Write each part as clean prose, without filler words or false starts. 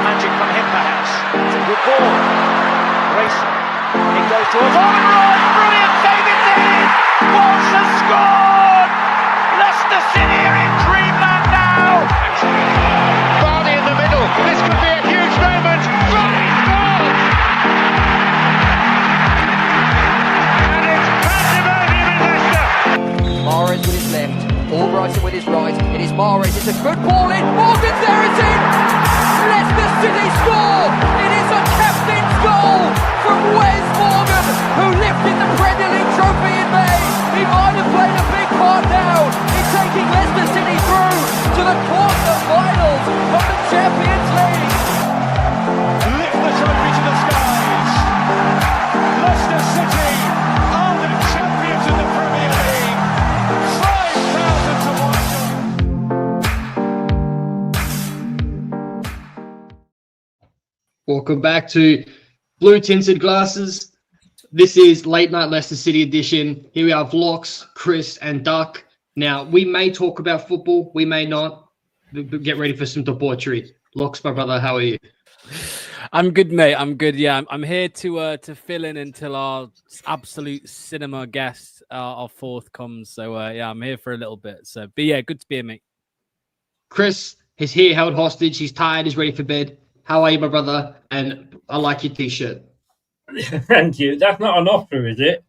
magic from him, perhaps. It's a good ball. Racing. It goes to a forward. Brilliant save indeed. Walsh has scored. Leicester City are in dreamland now. Marti in the middle. This could be a huge moment. Marti scores. And it's pandemonium in Leicester. Mahrez with his left. Albrighton with his right. It is Mahrez. It's a good ball in. Morgan's there. It's in. Leicester City score. It is a captain's goal from Wes Morgan, who lifted the Premier League trophy in May. He might have played a big part now in taking Leicester City through to the quarter-finals of the Champions League. Lift the trophy to the skies. Leicester City are the champions of the Premier League. 5,000 to 1. Welcome back to Blue Tinted Glasses. This is Late Night Leicester City edition. Here we have Locks, Chris, and Duck. Now, we may talk about football, we may not. But get ready for some debauchery. Locks, my brother, how are you? I'm good, mate. I'm good. Yeah, I'm here to fill in until our absolute cinema guest, our fourth, comes. So yeah, I'm here for a little bit. So, but yeah, good to be here, mate. Chris is here held hostage. He's tired. He's ready for bed. How are you, my brother? And I like your t-shirt. Thank you. That's not an offer, is it?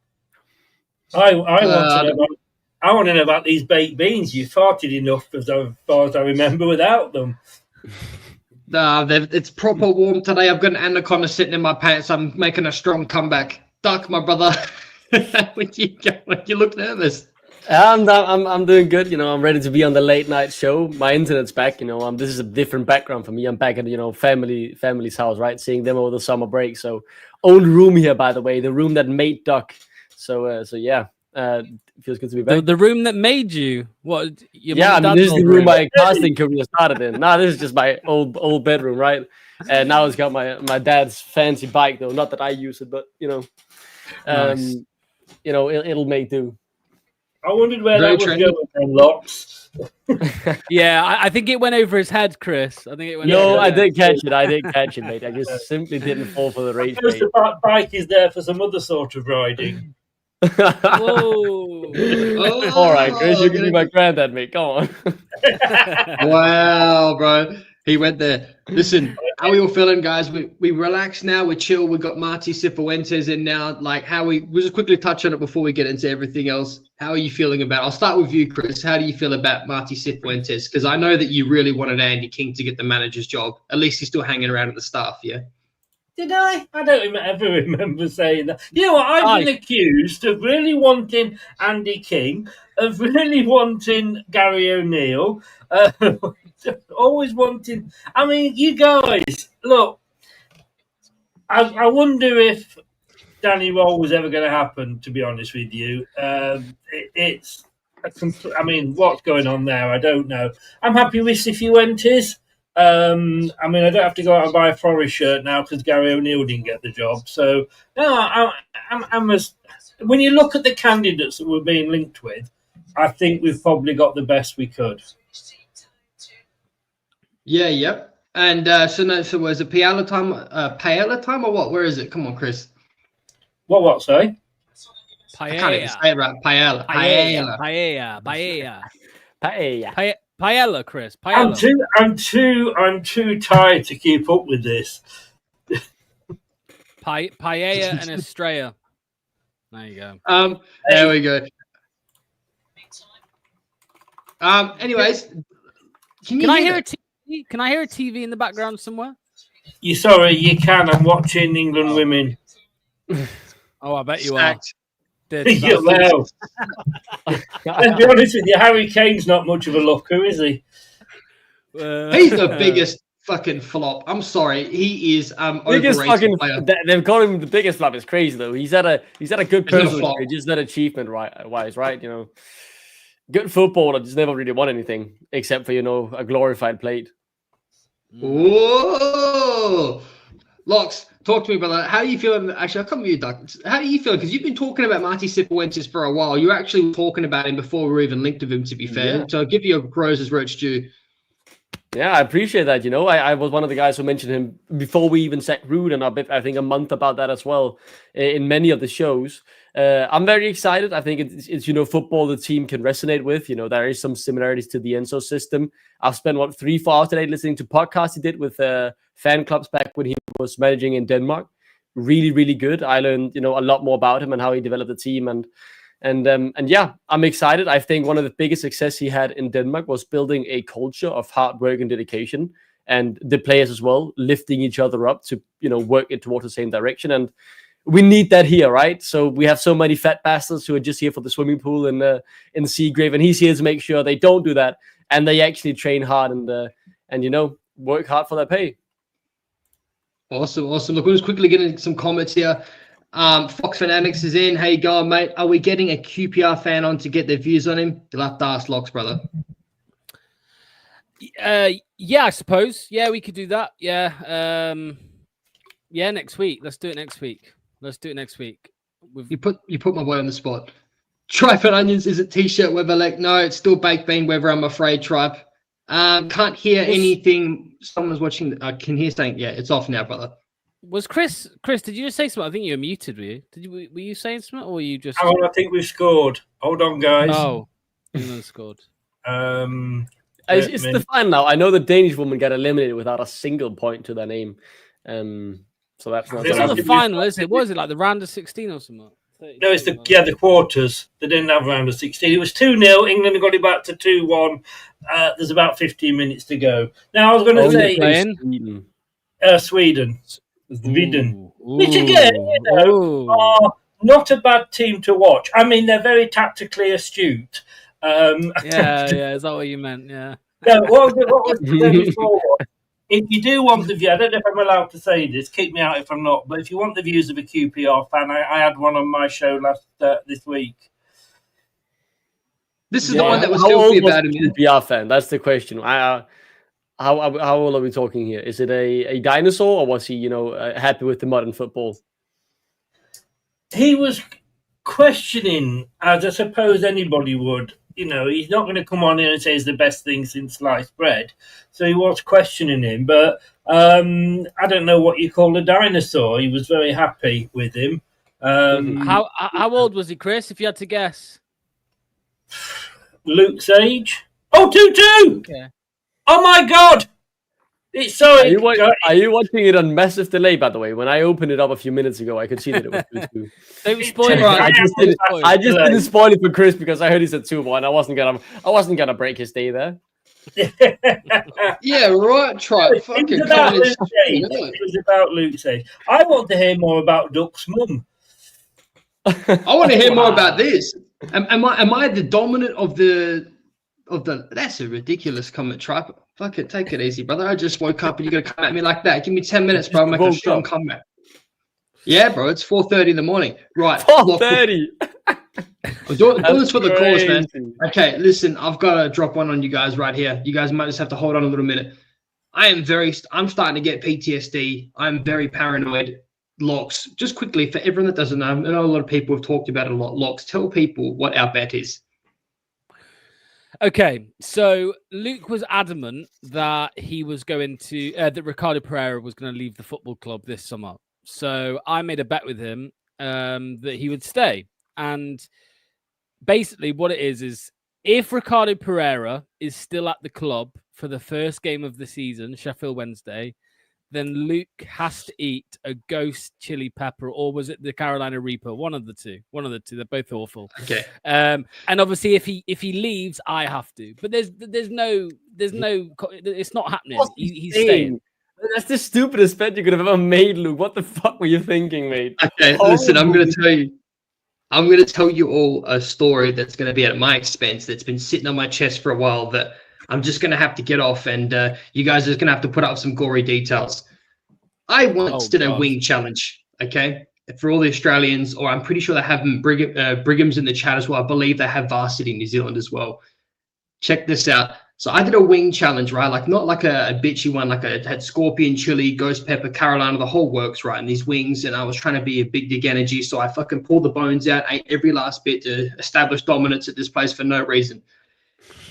I want to know about these baked beans. You farted enough, as far as I remember, without them. It's proper warm today. I've got an anaconda sitting in my pants. I'm making a strong comeback. Duck, my brother. when you look nervous. I'm doing good. You know, I'm ready to be on the late night show. My internet's back. You know, this is a different background for me. I'm back at family's house, right? Seeing them over the summer break. So, own room here, by the way, the room that made Duck. So yeah, it feels good to be back. The room that made you. What? This is the room my casting career started in. This is just my old bedroom, right? And now it's got my dad's fancy bike, though. Not that I use it, but nice. It'll make do. I wondered where that was going from, Locks. Yeah, I think it went over his head, Chris. I didn't catch it. I didn't catch it, mate. I just simply didn't fall for the rage. The bike is there for some other sort of riding. Whoa. All right, Chris, you can be my granddad, mate. Come on. Wow, bro. He went there. Listen, how are we all feeling, guys? We relax now. We're chill. We've got Marti Cifuentes in now. Like, we'll just quickly touch on it before we get into everything else. How are you feeling about it? I'll start with you, Chris. How do you feel about Marti Cifuentes? Because I know that you really wanted Andy King to get the manager's job. At least he's still hanging around at the staff, yeah? Did I? I don't ever remember saying that. You know what? I've been accused of really wanting Andy King, of really wanting Gary O'Neill, always wanting... I mean, you guys, look, I wonder if Danny Roll was ever going to happen, to be honest with you. It's what's going on there? I don't know. I'm happy with Cifuentes. I don't have to go out and buy a Forest shirt now because Gary O'Neill didn't get the job. So, no, when you look at the candidates that we're being linked with, I think we've probably got the best we could. Yeah, yep. And so was it Paella time or what? Where is it? Come on, Chris. What, sorry? I can't even say it right. Paella. Paella, Chris. Paella. I'm too tired to keep up with this. Paella and Estrella. There you go. There we go. Anyways, can I hear a TV? Can I hear a TV in the background somewhere? You can. I'm watching England women. Oh, I bet you are. You're loud. Let's be honest with you, Harry Kane's not much of a looker, is he? He's the biggest fucking flop. I'm sorry, he is biggest overrated player. They've called him the biggest flop. It's crazy though. He's had a good personal career, just not achievement wise, right? You know, good footballer, just never really won anything except for a glorified plate. Whoa, Locks. Talk to me about that. How are you feeling? Actually, I'll come with you, Doug. How do you feel? Because you've been talking about Marti Cifuentes for a while. You were actually talking about him before we were even linked with him, to be fair. Yeah. So I'll give you a roses where it's due. Yeah, I appreciate that. You know, I was one of the guys who mentioned him before we even set Root, and I think a month about that as well in many of the shows. I'm very excited. I think it's football the team can resonate with. You know, there is some similarities to the Enzo system. I've spent 3-4 hours today listening to podcasts he did with fan clubs back when he was managing in Denmark. Really, really good. I learned a lot more about him and how he developed the team and yeah, I'm excited. I think one of the biggest success he had in Denmark was building a culture of hard work and dedication, and the players as well, lifting each other up to work it towards the same direction. And we need that here, right? So we have so many fat bastards who are just here for the swimming pool in Seagrave, and he's here to make sure they don't do that and they actually train hard and work hard for their pay. Awesome. Look, we'll just quickly get into some comments here. Fox Fanatics is in. How you going, mate? Are we getting a QPR fan on to get their views on him? You'll have to ask Locks, brother. Yeah, I suppose. Yeah, we could do that. Yeah. Yeah, next week. Let's do it next week. You put my boy on the spot. Tripe and Onions, is it t-shirt weather? No, it's still baked bean weather, I'm afraid, Tripe. Can't hear anything. Someone's watching. I can hear saying, yeah, it's off now, brother. Was Chris, did you just say something? I think you were muted, were you? Were you saying something, or were you just... Oh, I think we've scored. Hold on, guys. Oh, England scored. It's the final now. I know the Danish woman got eliminated without a single point to their name. So that's not... It's not the final, is it? Was it like the round of 16 or something? No, it's the quarters. They didn't have round of 16. It was 2-0. England got it back to 2-1. There's about 15 minutes to go. Now, I was going to say... Sweden. Sweden. Which again, are not a bad team to watch. I mean, they're very tactically astute. Yeah, is that what you meant? Yeah. No, what was before? If you do want the view, I don't know if I'm allowed to say this, keep me out if I'm not, but if you want the views of a QPR fan, I had one on my show this week. This is the one that was filthy about him. QPR fan, that's the question. How old are we talking here? Is it a dinosaur, or was he, happy with the modern football? He was questioning, as I suppose anybody would. He's not going to come on here and say it's the best thing since sliced bread. So he was questioning him, but I don't know what you call a dinosaur. He was very happy with him. How old was he, Chris, if you had to guess? Luke's age? Oh, 2-2! Okay. Oh my God! It's so. Are you watching it on massive delay? By the way, when I opened it up a few minutes ago, I could see that it was 2-2. Don't spoil it. I just didn't spoil it for Chris because I heard he said 2-1. I wasn't gonna break his day there. Yeah, right. Try fucking. It was about Luke's age. I want to hear more about Duck's mum. I want to hear more about this. Am I the dominant of the? That's a ridiculous comment, Tripe. Fuck it, take it easy, brother. I just woke up and you're gonna come at me like that. Give me 10 minutes, bro. I'll make a strong comeback. Yeah, bro. It's 4:30 in the morning. Right. 4:30. I'm doing this for the cause, man. Okay, listen. I've got to drop one on you guys right here. You guys might just have to hold on a little minute. I'm starting to get PTSD. I'm very paranoid. Locks. Just quickly for everyone that doesn't know, I know a lot of people have talked about it a lot. Locks. Tell people what our bet is. Okay, so Luke was adamant that he was going to that Ricardo Pereira was going to leave the football club this summer. So I made a bet with him that he would stay. And basically, what it is if Ricardo Pereira is still at the club for the first game of the season, Sheffield Wednesday, then Luke has to eat a ghost chili pepper, or was it the Carolina Reaper? One of the two. They're both awful. Okay. And obviously, if he leaves, I have to. But there's no. It's not happening. He's staying. That's the stupidest bet you could have ever made, Luke. What the fuck were you thinking, mate? Okay, listen. I'm going to tell you all a story that's going to be at my expense. That's been sitting on my chest for a while. That I'm just going to have to get off, and you guys are just going to have to put up some gory details. I once did a wing challenge, okay, for all the Australians, or I'm pretty sure they have Brigham's in the chat as well. I believe they have varsity in New Zealand as well. Check this out. So I did a wing challenge, right? Like not like a bitchy one, like I had scorpion, chili, ghost pepper, Carolina, the whole works, right? And these wings, and I was trying to be a big dick energy. So I fucking pulled the bones out, ate every last bit to establish dominance at this place for no reason.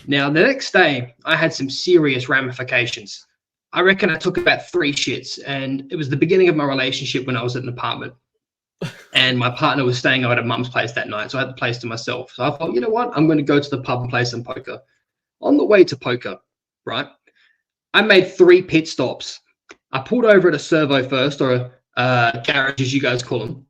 Now, the next day, I had some serious ramifications. I reckon I took about 3 shits, and it was the beginning of my relationship when I was at an apartment. And my partner was staying over at mum's place that night, so I had the place to myself. So I thought, you know what? I'm going to go to the pub and play some poker. On the way to poker, right, I made 3 pit stops. I pulled over at a servo first, or a garage, as you guys call them.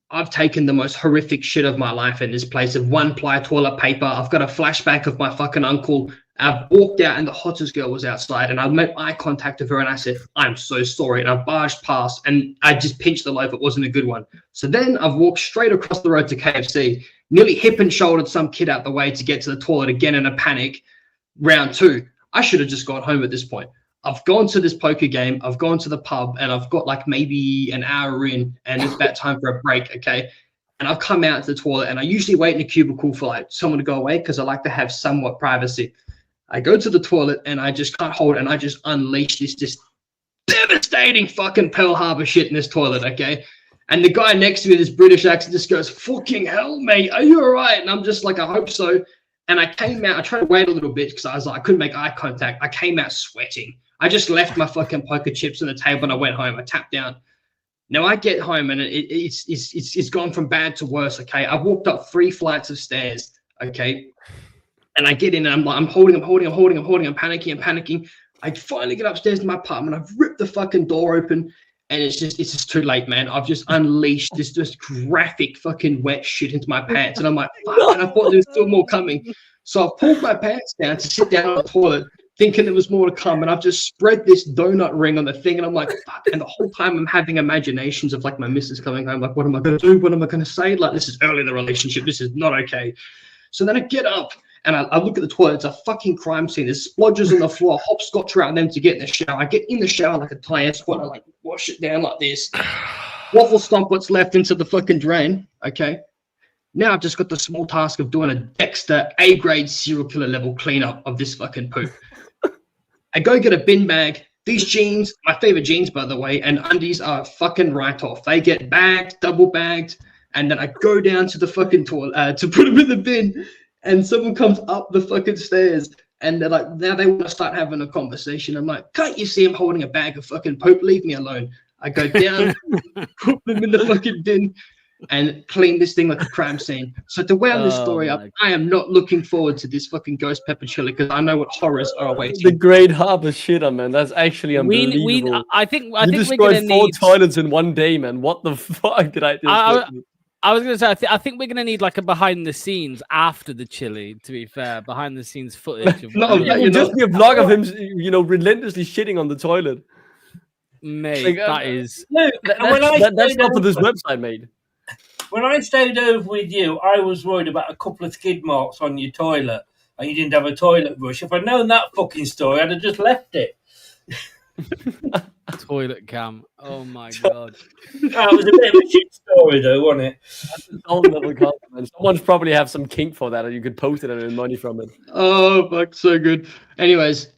I've taken the most horrific shit of my life in this place of 1-ply toilet paper. I've got a flashback of my fucking uncle. I've walked out and the hottest girl was outside, and I made eye contact with her and I said, I'm so sorry. And I barged past and I just pinched the loaf. It wasn't a good one. So then I've walked straight across the road to KFC, nearly hip and shouldered some kid out the way to get to the toilet again in a panic. Round 2. I should have just gone home at this point. I've gone to this poker game, I've gone to the pub, and I've got like maybe an hour in, and it's about time for a break, okay? And I've come out to the toilet, and I usually wait in a cubicle for like someone to go away because I like to have somewhat privacy. I go to the toilet, and I just can't hold it, and I just unleash this just devastating fucking Pearl Harbor shit in this toilet, okay? And the guy next to me, this British accent, just goes, fucking hell, mate, are you all right? And I'm just like, I hope so. And I came out, I tried to wait a little bit because I was like, I couldn't make eye contact. I came out sweating. I just left my fucking poker chips on the table and I went home. I tapped down. Now I get home and it's gone from bad to worse. Okay, I walked up 3 flights of stairs. Okay, and I get in and I'm holding. I'm panicking. I finally get upstairs to my apartment. I've ripped the fucking door open, and it's just too late, man. I've just unleashed this just graphic fucking wet shit into my pants, and I'm like, fuck. And I thought there was still more coming, so I pulled my pants down to sit down on the toilet, thinking there was more to come, and I've just spread this donut ring on the thing, and I'm like, fuck. And the whole time I'm having imaginations of like my missus coming home, like, what am I going to do? What am I going to say? Like, this is early in the relationship. This is not okay. So then I get up and I look at the toilet. It's a fucking crime scene. There's splodges on the floor, hopscotch around them to get in the shower. I get in the shower like a Thai squat. I like wash it down like this. Waffle stomp what's left into the fucking drain. Okay. Now I've just got the small task of doing a Dexter A-grade serial killer level cleanup of this fucking poop. I go get a bin bag. These jeans, my favorite jeans, by the way, and undies are fucking right off. They get bagged, double bagged, and then I go down to the fucking toilet to put them in the bin, and someone comes up the fucking stairs, and they're like, now they want to start having a conversation. I'm like, can't you see I'm holding a bag of fucking poop? Leave me alone. I go down, put them in the fucking bin, and clean this thing like a crime scene. So to wear this story up, I am not looking forward to this fucking ghost pepper chili because I know what horrors are awaiting. The Great Harbor shitter, man. That's actually unbelievable. I think we're gonna need 4 toilets in one day, man. What the fuck did I do? I was going to say, I think we're going to need like a behind the scenes after the chili, to be fair, behind the scenes footage. Of it would just be a vlog of him, relentlessly shitting on the toilet. Mate, that is... That's not for this website, mate. When I stayed over with you, I was worried about a couple of skid marks on your toilet, and you didn't have a toilet brush. If I'd known that fucking story, I'd have just left it. Toilet cam. Oh my god. That was a bit of a shit story, though, wasn't it? That's a whole level compliment. Someone's probably have some kink for that, and you could post it and earn money from it. Oh, fuck, so good. Anyways,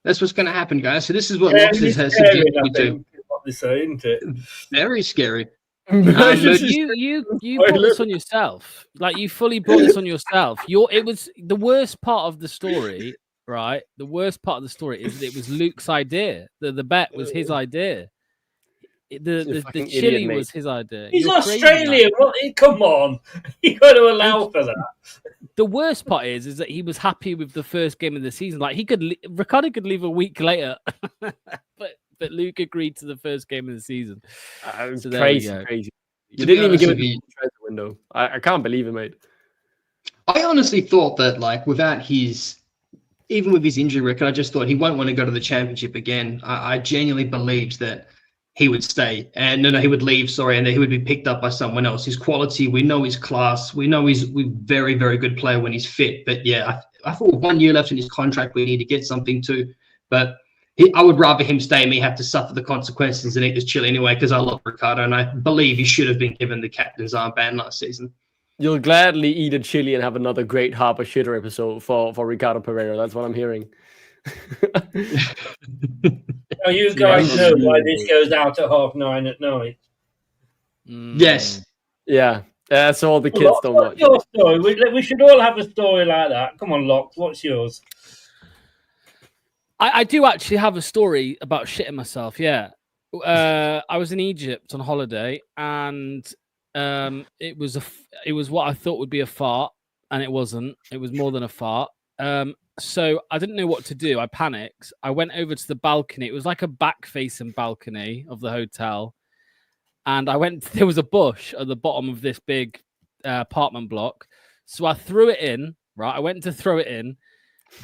that's what's going to happen, guys. So this is what Locks has suggested we do. Isn't it? Very scary. You brought this on yourself. Like, you fully brought this on yourself. It was the worst part of the story. Right, the worst part of the story is that it was Luke's idea. The bet was his idea. The chili was his idea. He's Australian. Come on, you got to allow for that. The worst part is that he was happy with the first game of the season. Like, Ricardo could leave a week later, but Luke agreed to the first game of the season. So crazy. You didn't even give it the transfer window. I can't believe it, mate. I honestly thought that, like, even with his injury record, I just thought he won't want to go to the championship again. I genuinely believed that he would stay, and he would leave. And that he would be picked up by someone else. His quality, we know his class. We know he's a very, very good player when he's fit. But yeah, I thought 1 year left in his contract, we need to get something too. But I would rather him stay and me have to suffer the consequences and eat this chili anyway, because I love Ricardo, and I believe he should have been given the captain's armband last season. You'll gladly eat a chili and have another Great Harbor shitter episode for Ricardo Pereira. That's what I'm hearing. Now you guys know why this goes out at 9:30 at night. Yes. Yeah. That's all the kids don't watch. What's your story? We should all have a story like that. Come on, Locke, what's yours? I do actually have a story about shitting myself. Yeah, I was in Egypt on holiday, and it was what I thought would be a fart, and it wasn't. It was more than a fart. So I didn't know what to do. I panicked. I went over to the balcony. It was like a back-facing balcony of the hotel, and I went. There was a bush at the bottom of this big apartment block, so I threw it in. Right, I went to throw it in.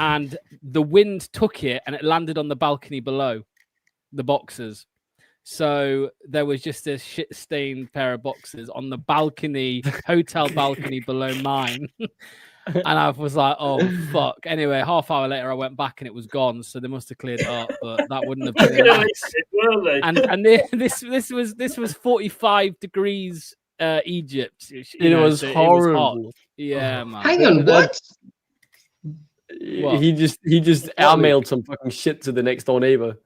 And the wind took it and it landed on the balcony below the boxes. So there was just this shit-stained pair of boxes on the balcony, hotel balcony below mine. And I was like, oh, fuck. Anyway, half hour later, I went back and it was gone. So they must have cleared it up, but that wouldn't have been nice. And this was 45 degrees Egypt. It was horrible. It was hot. Yeah, man. Hang on, what? What? He just airmailed some fucking shit to the next door neighbor.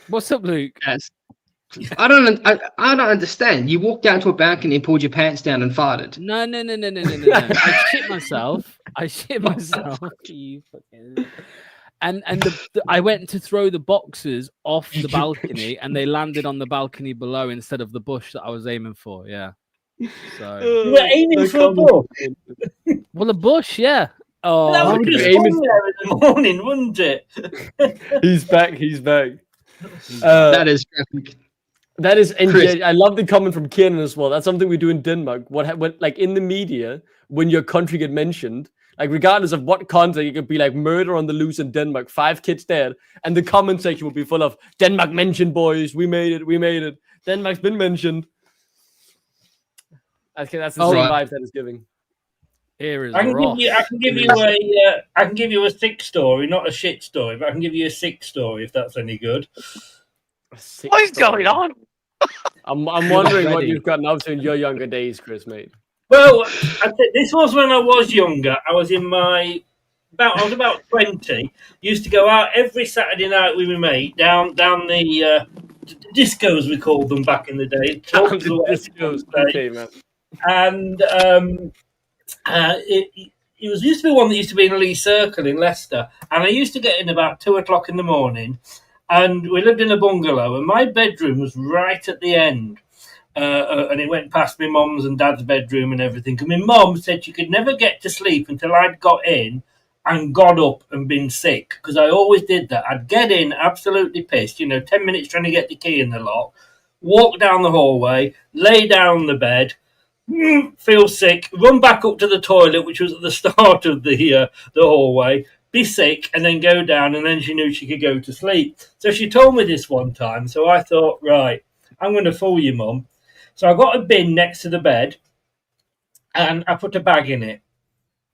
What's up, Luke? Yes. I don't understand. You walked down to a balcony and pulled your pants down and farted. No. I shit myself. You fucking... And I went to throw the boxes off the balcony, and they landed on the balcony below instead of the bush that I was aiming for. Yeah. So you were aiming for a bush. Well, a bush, yeah. Oh, that would just aiming there in the morning, wouldn't it? He's back. That is graphic. That is, and I love the comment from Kieran as well. That's something we do in Denmark. What like in the media, when your country get mentioned, like regardless of what context, it could be like murder on the loose in Denmark, 5 kids dead, and the comment section will be full of Denmark mentioned, boys. We made it. Denmark's been mentioned. Okay, that's the same vibe that is giving. Here is I can give you a sick story, not a shit story, but I can give you a sick story if that's any good. What is going on? I'm wondering what you've gotten up to in your younger days, Chris, mate. Well, this was when I was younger. I was about 20. Used to go out every Saturday night with my mate down the discos, we called them back in the day. Discos, okay, man. And it was used to be one that used to be in Lee Circle in Leicester, and I used to get in about 2:00 in the morning, and we lived in a bungalow, and my bedroom was right at the end, and it went past my mum's and dad's bedroom and everything. And my mum said she could never get to sleep until I'd got in and got up and been sick, because I always did that. I'd get in absolutely pissed, 10 minutes trying to get the key in the lock, walk down the hallway, lay down on the bed, feel sick, run back up to the toilet, which was at the start of the hallway, be sick, and then go down, and then she knew she could go to sleep. So she told me this one time, so I thought, right, I'm going to fool you, Mum. So I got a bin next to the bed, and I put a bag in it.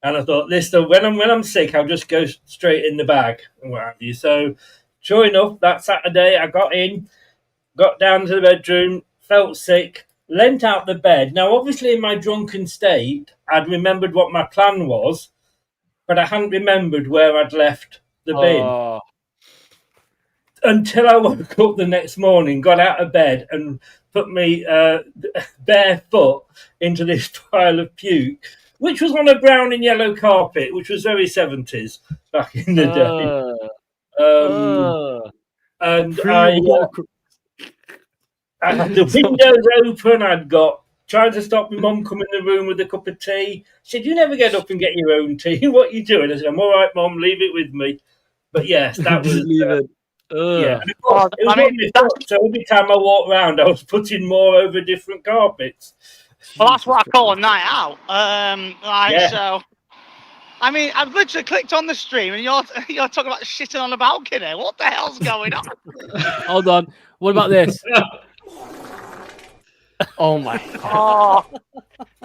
And I thought, when I'm sick, I'll just go straight in the bag and what have you. So sure enough, that Saturday, I got in, got down to the bedroom, felt sick, leant out the bed. Now, obviously, in my drunken state, I'd remembered what my plan was, but I hadn't remembered where I'd left the bin. Until I woke up the next morning, got out of bed and put me bare foot into this pile of puke, which was on a brown and yellow carpet, which was very 70s back in the day. And I had the windows open. I'd got trying to stop my mum coming in the room with a cup of tea. She said, "You never get up and get your own tea. What are you doing?" I said, "I'm all right, Mum. Leave it with me." But yes, that was leave it. Yeah. And of course, it was so every time I walked around, I was putting more over different carpets. Well, that's what I call a night out. So. I mean, I've literally clicked on the stream, and you're talking about shitting on a balcony. What the hell's going on? Hold on. What about this? Oh my god!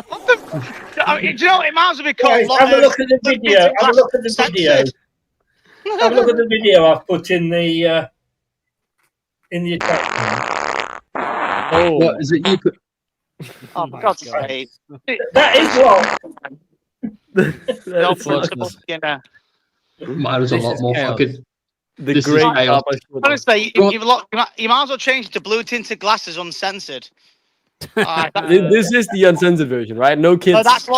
What the? I mean, do you know what it might as well be called? Have a look at the video. Have a look at the video. Have a look at the video I've put in the attachment. Oh, what is it? You put? Oh, for God's sake! That is what. Mine was a lot more fucking. The great. Honestly, you might as well change it to blue tinted glasses uncensored. This is the uncensored version, right? No kids. No, that's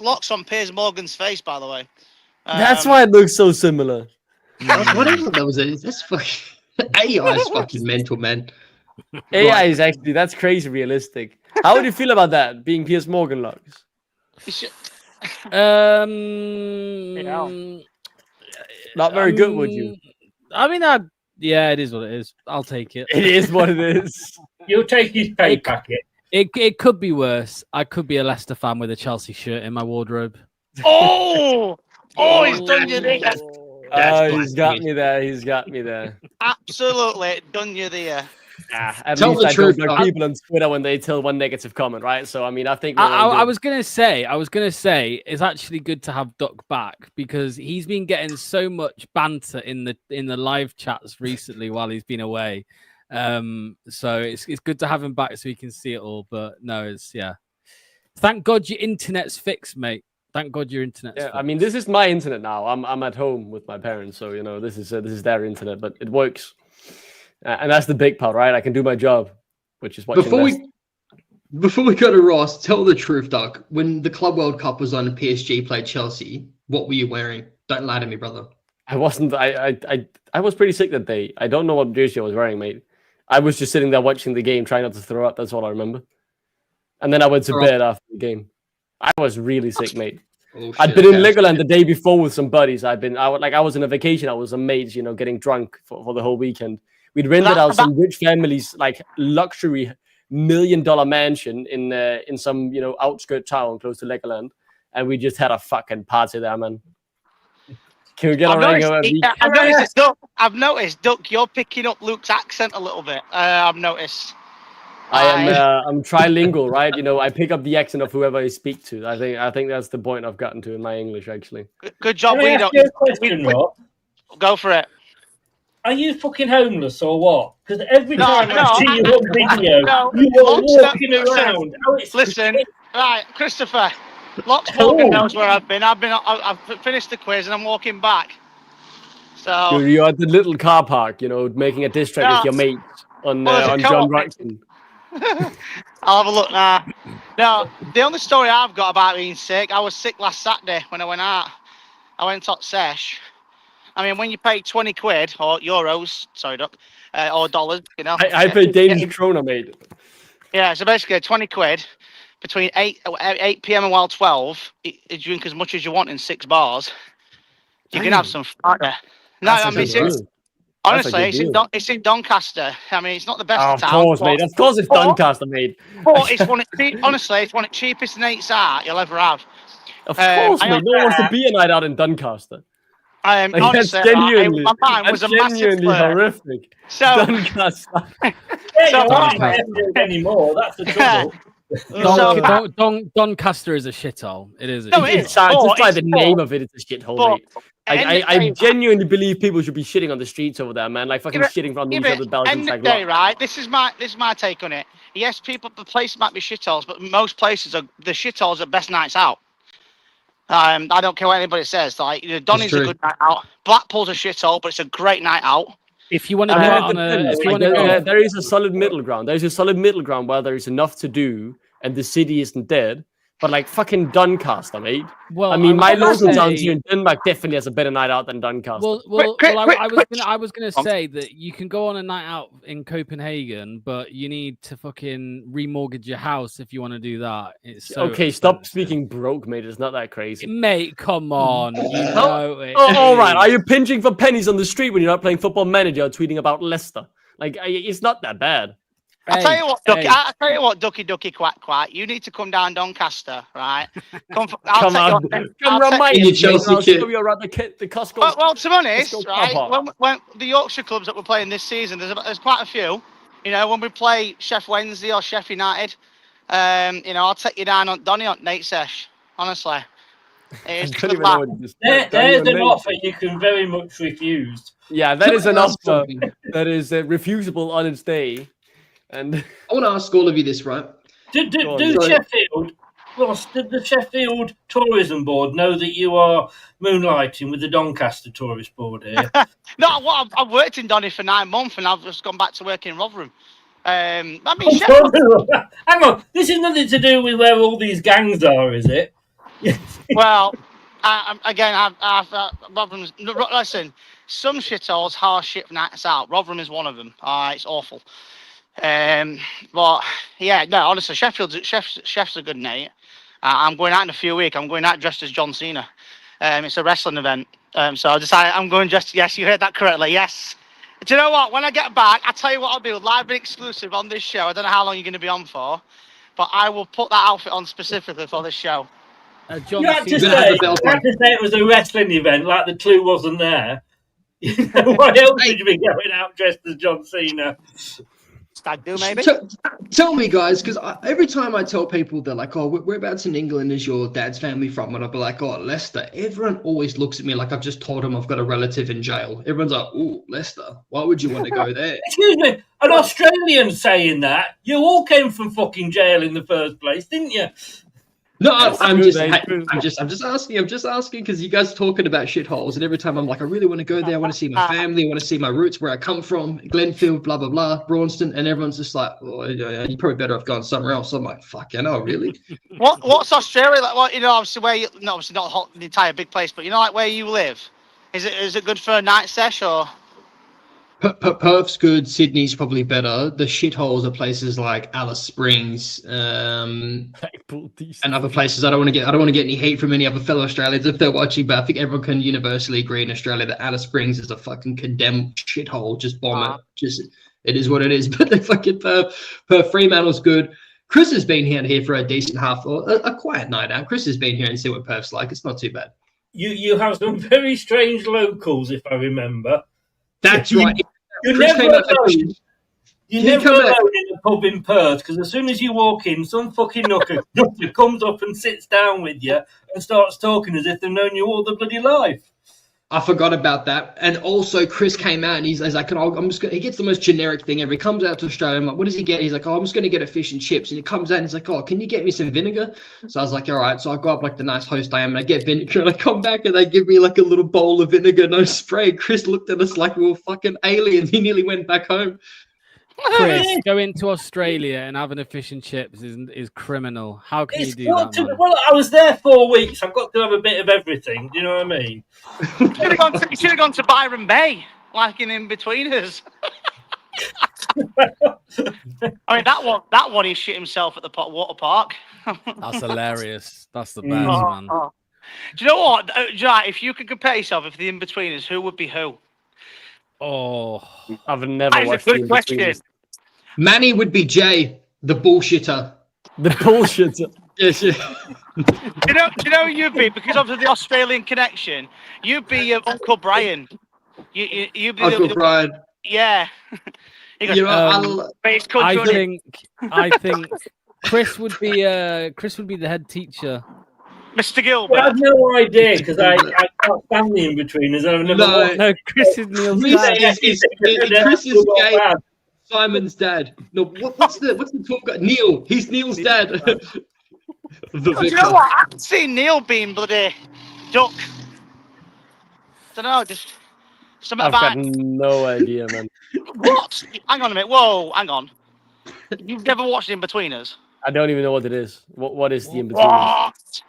locks on Piers Morgan's face, by the way. That's why it looks so similar. Whatever that was, that's fucking AI is fucking mental, man. AI is actually that's crazy realistic. How would you feel about that being Piers Morgan locks? Not very good, would you? I mean, yeah, it is what it is. I'll take it. It is what it is. You'll take his pay packet. It could be worse. I could be a Leicester fan with a Chelsea shirt in my wardrobe. Oh, he's done you there. He's got me there. He's got me there. Absolutely done you there. At Tell least the I truth, don't block people on Twitter when they tell one negative comment, right? So I mean, I think I was gonna say it's actually good to have Duck back because he's been getting so much banter in the live chats recently while he's been away. So it's good to have him back so he can see it all. But no, thank God your internet's fixed, mate. Thank God your internet's fixed. I mean, this is my internet now. I'm at home with my parents, so this is their internet, but it works. And that's the big part, right? I can do my job, which is watching. Before we go to Ross, tell the truth, Doc. When the Club World Cup was on and PSG played Chelsea, what were you wearing? Don't lie to me, brother. I wasn't. I was pretty sick that day. I don't know what jersey I was wearing, mate. I was just sitting there watching the game, trying not to throw up. That's all I remember. And then I went to bed after the game. I was really sick, mate. Oh, shit, I'd been in Legoland the day before with some buddies. I was on a vacation. I was a mate, getting drunk for the whole weekend. We'd rented out some rich family's like luxury $1 million mansion in some outskirt town close to Legoland, and we just had a fucking party there, man. Can we get I've noticed, Duck, you're picking up Luke's accent a little bit. I've noticed. I'm trilingual, right? I pick up the accent of whoever I speak to. I think that's the point I've gotten to in my English, actually. Good job. Can I ask you a question, Rob? Go for it. Are you fucking homeless or what? Because every time I see you on video, you are walking around. Listen, right, Christopher. Locks Morgan knows where I've been. I've finished the quiz and I'm walking back. So you're at the little car park, making a diss track with your mates on John Roxton. I'll have a look now. No, the only story I've got about being sick, I was sick last Saturday when I went out. I went to sesh. I mean, when you pay 20 quid or euros, sorry, Doc, or dollars, I paid Danish krona, mate. Yeah, so basically 20 quid between 8 p.m. and while 12, you drink as much as you want in 6 bars. You can have some fun there. No, I mean, honestly, it's in Doncaster. I mean, it's not the best of town. Of course, mate. Of course, it's Doncaster, mate. But it's one of the cheapest nights out you'll ever have. Of course, mate. No one wants to be a night out in Doncaster. Honestly, my mind was a massive horrific. So Doncaster. Anymore. That's the trouble. Doncaster is a shithole. It is. Just by the name of it, it's a shithole, mate. I genuinely believe people should be shitting on the streets over there, man. Like fucking shitting from these other Belgians. End of the day, right? This is my take on it. Yes, the places might be shitholes, but most places are the shitholes are best nights out. I don't care what anybody says. Like Donny's a good night out. Blackpool's a shithole, but it's a great night out. If you want to go out on there is a solid middle ground. There's a solid middle ground where there is enough to do, and the city isn't dead. But like fucking Doncaster, mate. Well, I mean, my local town here in Denmark definitely has a better night out than Doncaster. I was gonna say that you can go on a night out in Copenhagen, but you need to fucking remortgage your house if you want to do that. It's so okay. expensive. Stop speaking broke, mate. It's not that crazy, mate. Come on. All right. Are you pinching for pennies on the street when you're not playing Football Manager or tweeting about Leicester? Like, it's not that bad. I tell you what, Ducky Quack Quack. You need to come down Doncaster, right? Come remind me, Chelsea. I'll show you around the Costco. Well, to be honest, right? When the Yorkshire clubs that we're playing this season, there's quite a few. When we play Sheff Wednesday or Sheff United, I'll take you down on Donny on Nate Sesh. Honestly, there's an offer you can very much refuse. Yeah, that is an offer that is refusable on its day. And I want to ask all of you this, right? Did the Sheffield Tourism Board know that you are moonlighting with the Doncaster Tourist Board here? No, I've worked in Donny for 9 months, and I've just gone back to work in Rotherham. I mean, Sheffield. Hang on, this is nothing to do with where all these gangs are, is it? Well, Rotherham's. Listen, some shitholes, harsh shit nights out. Rotherham is one of them. It's awful. But yeah, no, honestly, Chef's a good night. I'm going out in a few weeks. I'm going out dressed as John Cena. It's a wrestling event. So I decided I'm going dressed. Yes, you heard that correctly. Yes. Do you know what? When I get back, I'll tell you what I'll do. Live and exclusive on this show. I don't know how long you're going to be on for, but I will put that outfit on specifically for this show. John You had to Cena. say it was a wrestling event, like the clue wasn't there. Why else would you be going out dressed as John Cena? Stag do, maybe? Tell me, guys, because every time I tell people, they're like, oh, whereabouts in England is your dad's family from? And I'll be like, oh, Leicester. Everyone always looks at me like I've just told them I've got a relative in jail. Everyone's like, ooh, Leicester. Why would you want to go there? Excuse me, an Australian saying that? You all came from fucking jail in the first place, didn't you? No, I'm just asking. I'm just asking because you guys are talking about shitholes, and every time I'm like, I really want to go there. I want to see my family. I want to see my roots, where I come from, Glenfield, blah blah blah, Braunston, and everyone's just like, oh, you probably better have gone somewhere else. I'm like, fuck, really? What's Australia like? Well, obviously obviously not the entire big place, but like where you live, is it good for a night sesh or? Perth's good. Sydney's probably better. The shitholes are places like Alice Springs, and other places. I don't want to get any hate from any other fellow Australians if they're watching, but I think everyone can universally agree in Australia that Alice Springs is a fucking condemned shithole. Just bomb it. Just it is what it is. But the fucking Perth Fremantle's good. Chris has been here for a decent half or a quiet night out. Chris has been here and see what Perth's like. It's not too bad. You have some very strange locals, if I remember. That's right. You're never alone in a pub in Perth because as soon as you walk in, some fucking knucker comes up and sits down with you and starts talking as if they've known you all the bloody life. I forgot about that. And also, Chris came out and he's like, he gets the most generic thing ever. He comes out to Australia. I'm like, what does he get? He's like, I'm just going to get a fish and chips. And he comes out and he's like, oh, can you get me some vinegar? So I was like, all right. So I go up like the nice host I am and I get vinegar and I come back and they give me like a little bowl of vinegar, no spray. Chris looked at us like we were fucking aliens. He nearly went back home. Chris, going to Australia and having a fish and chips is criminal. How can you do that? Well, I was there 4 weeks. I've got to have a bit of everything. Do you know what I mean? You should have gone to Byron Bay, like in betweeners. I mean, that one he shit himself at the water park. That's hilarious. That's the best, man. Do you know what? If you could compare yourself with the in-betweeners, who would be who? Oh, I've never watched the question. Manny would be Jay, the bullshitter. The bullshitter. Yes. Do you know who you'd be? Because of the Australian connection, you'd be Uncle Brian. You'd be Uncle Brian. Yeah. Goes, I think Chris would be the head teacher. Mr. Gilbert. Well, I have no idea because I can't stand the in-betweeners. No, Chris is Neil's dad. Chris is gay. Simon's dad. No, what's the talk guy? Neil. He's Neil's dad. Do you know what? I can see Neil being bloody duck. Don't know, just something I've about. got no idea, man. What? Hang on a minute. Whoa, hang on. You've never watched In-Betweeners? I don't even know what it is. What is the In-Betweeners? What?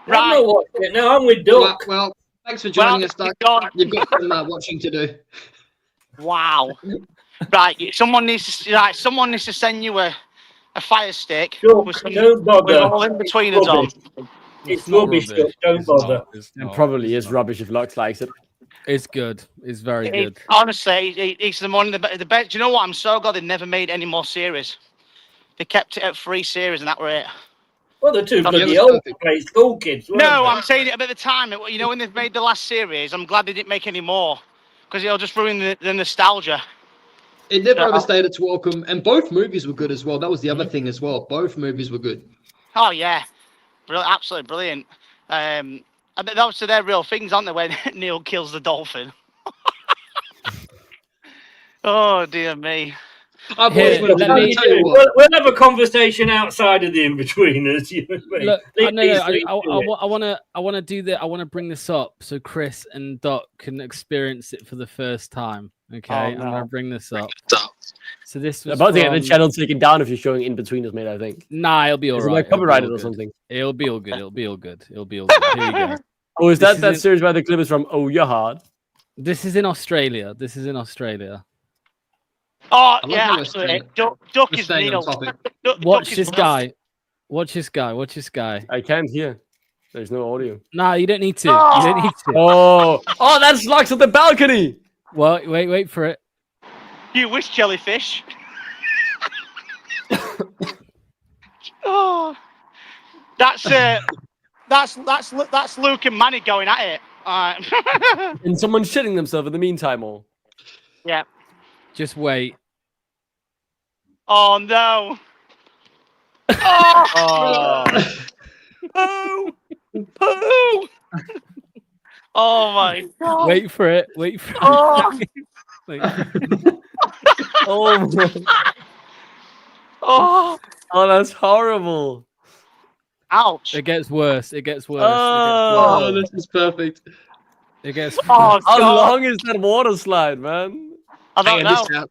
Right. I'm not watching it. No, I'm with Duck. Well, thanks for joining us, Duck. You've got some watching to do. Wow. Right, someone needs to send you a fire stick with some all in-betweeners on. It's rubbish. Don't bother. It probably is rubbish if Lux likes it. It's good. It's very good. Honestly, it's the one of the best. Do you know what? I'm so glad they never made any more series. They kept it at 3 series, and that were it. Well, they're too bloody old to play school kids. No, I'm saying it at the time. When they've made the last series, I'm glad they didn't make any more because it'll just ruin the nostalgia. It never overstayed its welcome, and both movies were good as well. That was the other thing as well. Both movies were good. Oh yeah, absolutely brilliant. And obviously they're real things, aren't they? When Neil kills the dolphin. Oh dear me. We'll have a conversation outside of the in-betweeners. Look, I want to do that. I want to bring this up so Chris and Doc can experience it for the first time. Okay, Oh, I'm no. gonna bring this up. So this was About to get the from- channel taken down if you're showing in between us, mate. I think. Nah, it'll be Is it alright. like copyrighted or something? It'll be all good. It'll be all good. It'll be all good. Here we go. Oh, is This that is that in- series where the clip is from? Oh, you're hard. This is in Australia. This is in Australia. Oh, I love yeah, how we're actually, staying- Duck we're is staying on Neil. topic. Watch Duck this is guy. Watch this guy. Watch this guy. I can't hear. There's no audio. Nah, you don't need to. You don't need to. Oh, that's Lux on the balcony. Well, wait for it. You wish, jellyfish. Oh, that's Luke and Manny going at it. And someone shitting themselves in the meantime, or Yeah. Just wait. Oh no. Oh. Poo. Poo. Oh my god. Wait for it. Wait for Oh. it. Wait for it. oh, Oh. oh, that's horrible. Ouch. It gets worse. It gets worse. Oh, this is perfect. It gets Oh, worse. How God. long is that water slide, man? I don't Hang know. on,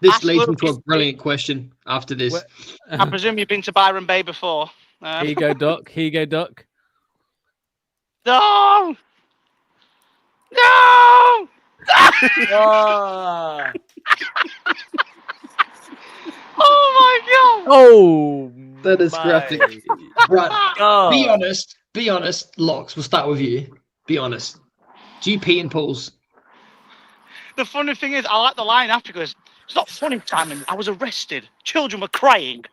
this Ask leads Luke into a if- brilliant question after this. What- I presume you've been to Byron Bay before. Here you go, Duck. Here you go, Duck. No. No. Ah. Oh my god. Oh, That is graphic. Right. God. Be honest, Locks, we'll start with you. Be honest. Do you pee in pools? The funny thing is, I like the line after because it's not funny, Simon. I was arrested. Children were crying.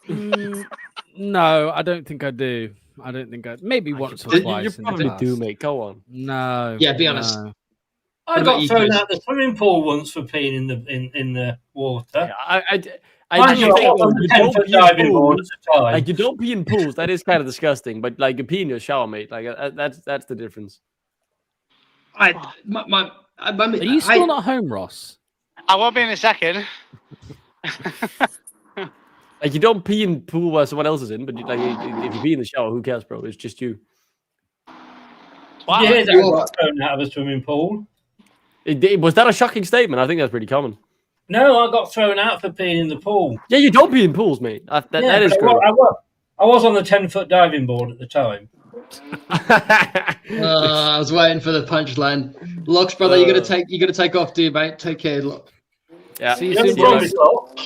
No, I don't think I do. I don't think I. Maybe once or You twice. in the probably do, past. mate. Go on. No. Yeah, be honest. no. I What about got you, thrown Chris? out the swimming pool once for peeing in the water. I Mind do you, I think was on you the 10 don't foot pee in diving board pools. at the time. Like you don't pee in pools. That is kind of disgusting. But like you pee in your shower, mate. Like that's the difference. Are you still not home, Ross? I won't be in a second. Like you don't pee in pool where someone else is in, but if you pee in the shower, who cares, bro? It's just you. Wow. Did you hear that I got thrown out of a swimming pool? Was that a shocking statement? I think that's pretty common. No, I got thrown out for peeing in the pool. Yeah, you don't pee in pools, mate. That is but correct. I was on the 10-foot diving board at the time. I was waiting for the punchline. Locks, brother, you gotta take off, dude, mate. Take care. Yeah. See you He soon, hasn't brought boys. his lock.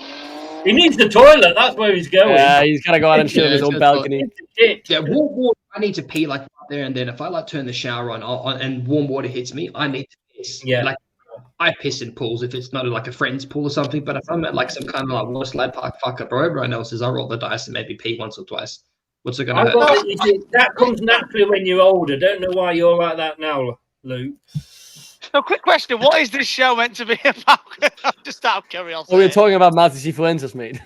He needs the toilet. That's where he's going. Yeah, he's gotta go out and shit on Yeah, his own it's balcony. Shit. Yeah, warm water. I need to pee like right there and then. If I like turn the shower on and warm water hits me, I need to piss. Yeah. Like I piss in pools if it's not like a friend's pool or something. But if I'm at like some kind of like water slide park, fuck up, bro. Everyone else says I roll the dice and maybe pee once or twice. What's it gonna I've hurt? got it, you see, that comes naturally when you're older. Don't know why you're like that now, Luke. So, quick question: what is this show meant to be about? Just out of curiosity. Oh, we're talking about Marti Cifuentes, mate.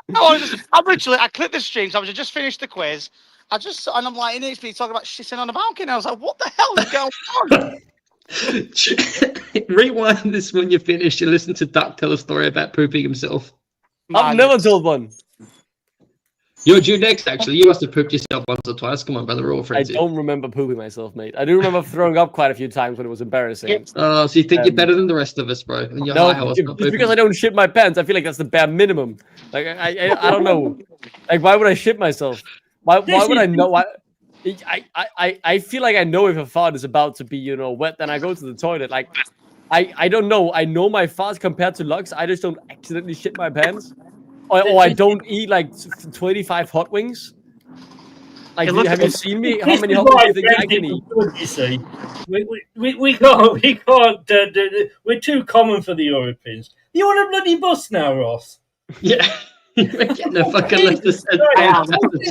I clicked the streams. I was just finished the quiz. And I'm like, it needs to be talking about shitting on the balcony. I was like, what the hell is going on? Rewind this when you're finished and listen to Duck tell a story about pooping himself. I've never told one. You're due next, actually. You must have pooped yourself once or twice. Come on, brother. We're all I friends here. don't remember pooping myself, mate. I do remember throwing up quite a few times when it was embarrassing. Oh, so you think you're better than the rest of us, bro? And you're No, high horse, not just because I pooping. don't shit my pants, I feel like that's the bare minimum. Like I don't know. Like why would I shit myself? Why would I know? I feel like I know if a fart is about to be wet, then I go to the toilet. Like I don't know. I know my farts compared to Lux. I just don't accidentally shit my pants, or I don't eat like 25 hot wings. Like, have you seen me? How many hot wings do you think I can eat? You see, we can't. We're too common for the Europeans. You want a bloody bus now, Ross? Yeah. You're getting a fucking Leicester.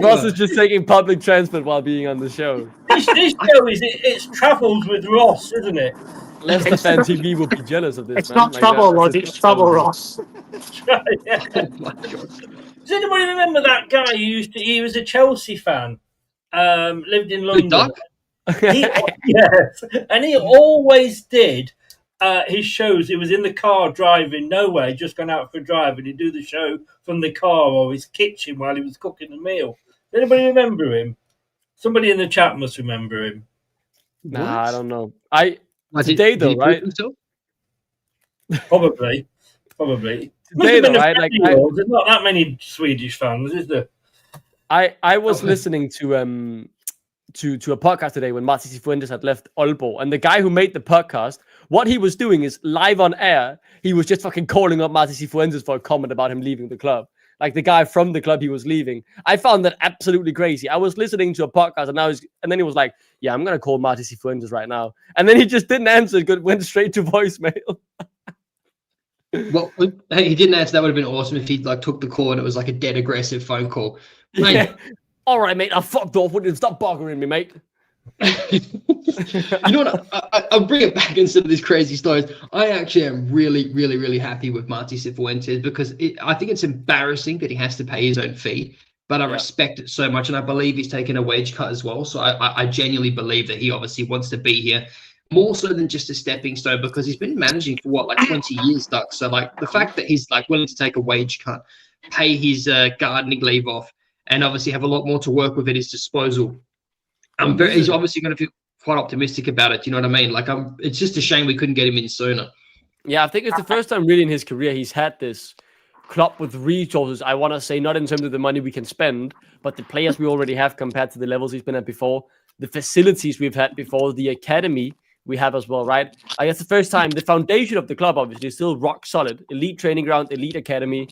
Ross is just taking public transport while being on the show. This show it's travels with Ross, isn't it? Leicester fan TV will be jealous of this. It's man. not Like, trouble, that's Lord. just It's trouble, so- Ross. Yeah. Oh my God. Does anybody remember that guy who he was a Chelsea fan, lived in London? Duck? Yes, and he always did his shows. He was in the car driving nowhere, just gone out for a drive, and he'd do the show from the car or his kitchen while he was cooking the meal. Does anybody remember him? Somebody in the chat must remember him. Nah, I don't know. Did Though, he prove right? himself? Probably. Must Today have been though, a right? friend Like of yours. There's not that many Swedish fans, is there? I was listening to a podcast today when Marti Cifuentes had left Aalborg, and the guy who made the podcast, what he was doing is live on air, he was just fucking calling up Marti Cifuentes for a comment about him leaving the club. Like the guy from the club he was leaving. I found that absolutely crazy. I was listening to a podcast and then he was like, "Yeah, I'm gonna call Marti Cifuentes right now," and then he just didn't answer. It went straight to voicemail. Well, hey, he didn't answer. That would have been awesome if he like took the call and it was like a dead aggressive phone call. Mate. Yeah. All right, mate. I fucked off. Stop bothering me, mate. You know what? I'll bring it back instead of these crazy stories. I actually am really, really, really happy with Marti Cifuentes because I think it's embarrassing that he has to pay his own fee, but I respect it so much, and I believe he's taken a wage cut as well. So I genuinely believe that he obviously wants to be here more so than just a stepping stone because he's been managing for what, like 20 years, Duck. So like the fact that he's like willing to take a wage cut, pay his gardening leave off, and obviously have a lot more to work with at his disposal. He's obviously going to feel quite optimistic about it. You know what I mean? Like, it's just a shame we couldn't get him in sooner. Yeah, I think it's the first time really in his career he's had this club with resources. I want to say not in terms of the money we can spend, but the players we already have compared to the levels he's been at before, the facilities we've had before, the academy we have as well, right? I guess the first time the foundation of the club obviously is still rock solid. Elite training ground, elite academy,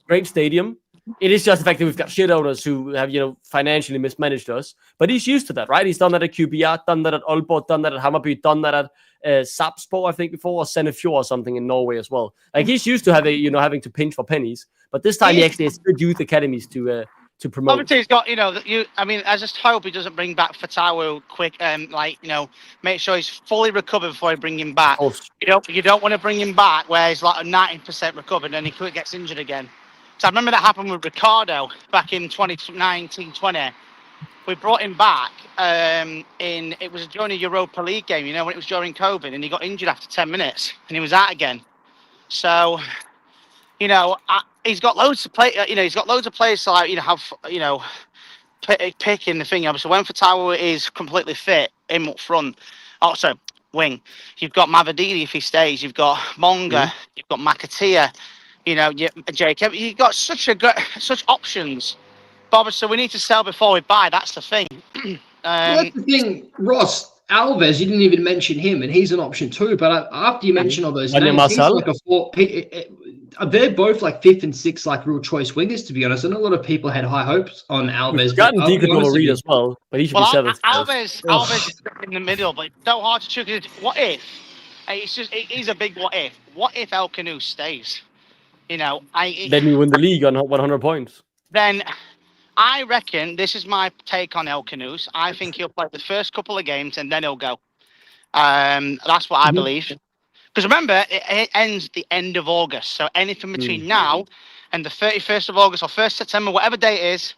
great stadium. It is just the fact that we've got shit owners who have, financially mismanaged us. But he's used to that, right? He's done that at QPR, done that at Aalborg, done that at Hammarby, done that at Sarpsborg, I think, before, or Sandefjord or something in Norway as well. Like, he's used to having to pinch for pennies. But this time he actually has good youth academies to promote. Obviously, he's got, I just hope he doesn't bring back Fatawu quick, make sure he's fully recovered before he bring him back. You don't want to bring him back where he's like 90% recovered and he gets injured again. So I remember that happened with Ricardo back in 2019-20. We brought him back it was during a Europa League game, when it was during COVID, and he got injured after 10 minutes and he was out again. So, he's got loads to play. He's got loads of players to pick in the thing. Obviously, when Fatawu is completely fit, him up front. Also, wing. You've got Mavadini if he stays. You've got Monga. You've got Makatia. Jacob. You've got such options. But obviously, we need to sell before we buy. That's the thing. That's the thing, Ross. Alves, you didn't even mention him, and he's an option too. But after you mention all those names, he's like a four. They're both like fifth and sixth, like real choice wingers. To be honest, and a lot of people had high hopes on Alves. We've gotten Deacon Reed as well, but he should be seventh. Alves is in the middle, but it's so hard to choose. What if? He's a big what if. What if El Canu stays? Then we win the league on 100 points. Then I reckon, this is my take on El Canus. I think he'll play the first couple of games and then he'll go. That's what I believe. Because remember, it ends the end of August. So anything between now and the 31st of August or 1st September, whatever day it is,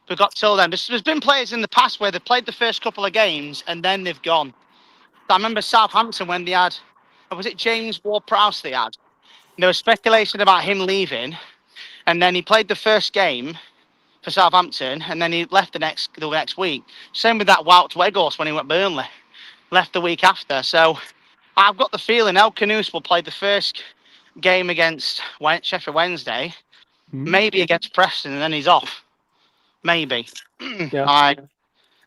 we've got till then. There's been players in the past where they've played the first couple of games and then they've gone. I remember Southampton when they had, was it James Ward-Prowse they had? There was speculation about him leaving, and then he played the first game for Southampton, and then he left the next week. Same with that Wout Weghorst when he went Burnley, left the week after. So I've got the feeling El Canus will play the first game against Sheffield Wednesday, maybe against Preston, and then he's off. Maybe. Yeah.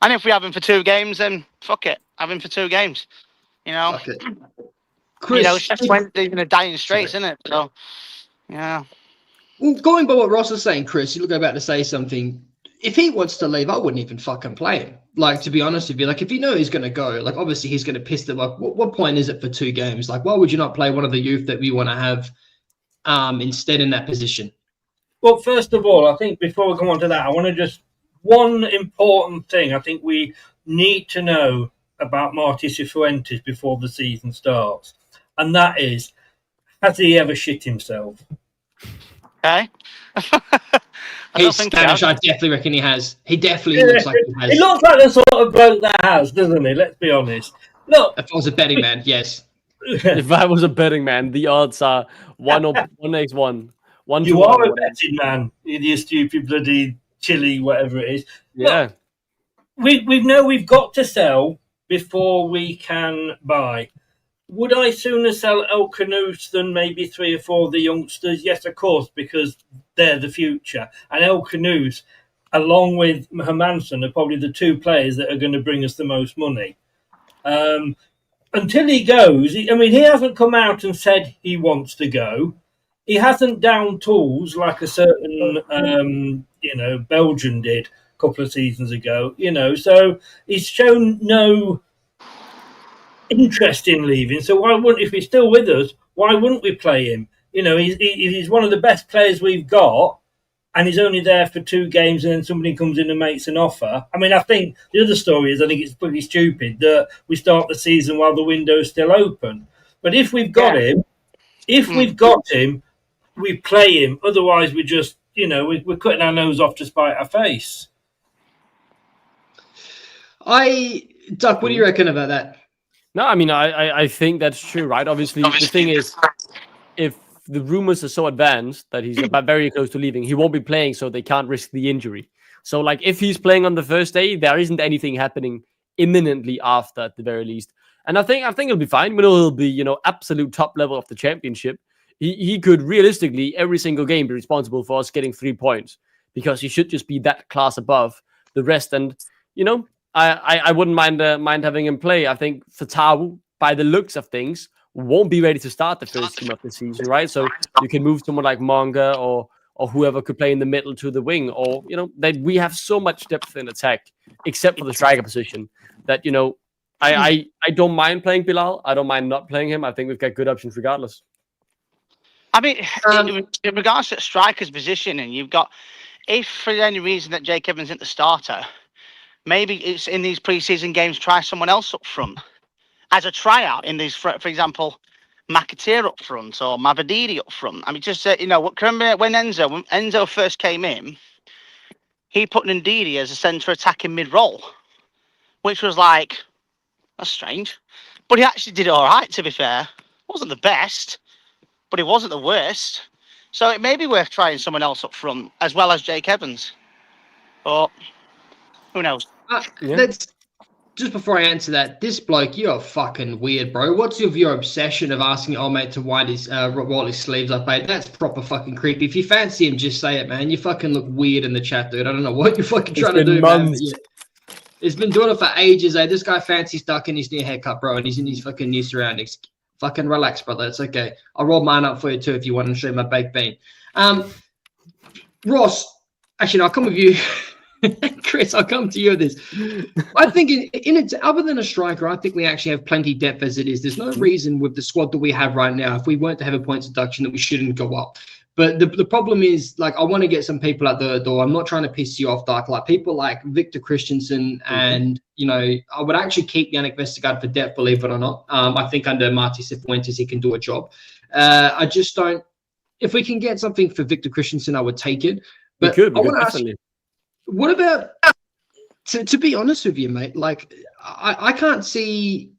And if we have him for 2 games, then fuck it, have him for 2 games. Okay. Chris, Sheffield Wednesday's in a dying straits, isn't it? So, yeah. Well, going by what Ross was saying, Chris, you look about to say something. If he wants to leave, I wouldn't even fucking play him. Like, to be honest with you, like, if you know he's going to go, like, obviously he's going to piss them up. What point is it for 2 games? Like, why would you not play one of the youth that we want to have instead in that position? Well, first of all, I think before we come on to that, I want to just, one important thing I think we need to know about Marti Cifuentes before the season starts. And that is, has he ever shit himself? Okay. He's Spanish. I definitely reckon he has. He definitely looks like he has. He looks like the sort of bloke that has, doesn't he? Let's be honest. Look, if I was a betting man, yes. If I was a betting man, the odds are 1x1. You are a betting man, you stupid bloody chili, whatever it is. Yeah. Look, we know we've got to sell before we can buy. Would I sooner sell El Canoes than maybe 3 or 4 of the youngsters? Yes, of course, because they're the future. And El Canoes, along with Hermansen, are probably the 2 players that are going to bring us the most money. Until he goes, he hasn't come out and said he wants to go. He hasn't downed tools like a certain, Belgian did a couple of seasons ago. So he's shown no interest in leaving. So why wouldn't, if he's still with us, why wouldn't we play him? He's one of the best players we've got, and he's only there for 2 games, and then somebody comes in and makes an offer. I think the other story is I think it's pretty stupid that we start the season while the window's still open. But if we've got him, we play him. Otherwise, we just, we're cutting our nose off to spite our face. Duck, what do you reckon about that? No, I think that's true, right? Obviously, the thing is, if the rumors are so advanced that he's about very close to leaving, he won't be playing, so they can't risk the injury. So, like, if he's playing on the first day, there isn't anything happening imminently after, at the very least. And I think he'll be fine. We know he'll be, absolute top level of the championship. He could realistically every single game be responsible for us getting 3 points, because he should just be that class above the rest. And I wouldn't mind having him play. I think Fatawu, by the looks of things, won't be ready to start the first game of the season, right? So you can move someone like Monga or whoever could play in the middle to the wing, or that we have so much depth in attack, except for the striker position, that I don't mind playing Bilal. I don't mind not playing him. I think we've got good options regardless. In regards to striker's position, and you've got, if for any reason that Jake Evans isn't the starter, maybe it's in these preseason games, try someone else up front as a tryout in these, for example, McAteer up front or Mavadidi up front. Just remember when Enzo first came in, he put Ndidi as a centre attacking mid-roll, which was like, that's strange. But he actually did all right, to be fair. Wasn't the best, but it wasn't the worst. So it may be worth trying someone else up front as well as Jake Evans. But who knows? Let's just before I answer that, this bloke, you're fucking weird, bro. What's your obsession of asking old mate to wind his roll his sleeves up, mate? That's proper fucking creepy. If you fancy him, just say it, man. You fucking look weird in the chat, dude. I don't know what you're fucking trying to do, man. Yeah. He's been doing it for ages, eh? This guy fancies ducking his new haircut, bro, and he's in his fucking new surroundings. Fucking relax, brother. It's okay. I'll roll mine up for you too if you want to show my baked bean. Ross, actually, no, I'll come with you. Chris, I'll come to you with this. I think in it, other than a striker, I think we actually have plenty of depth as it is. There's no reason with the squad that we have right now, if we weren't to have a points deduction, that we shouldn't go up. But the problem is, like, I want to get some people out the door. I'm not trying to piss you off, Dark. Like, people like Victor Christensen and, I would actually keep Yannick Vestergaard for depth, believe it or not. I think under Marti Cifuentes, he can do a job. I just don't. If we can get something for Victor Christensen, I would take it. But I want to ask you, what about, to be honest with you, mate, like, I can't see,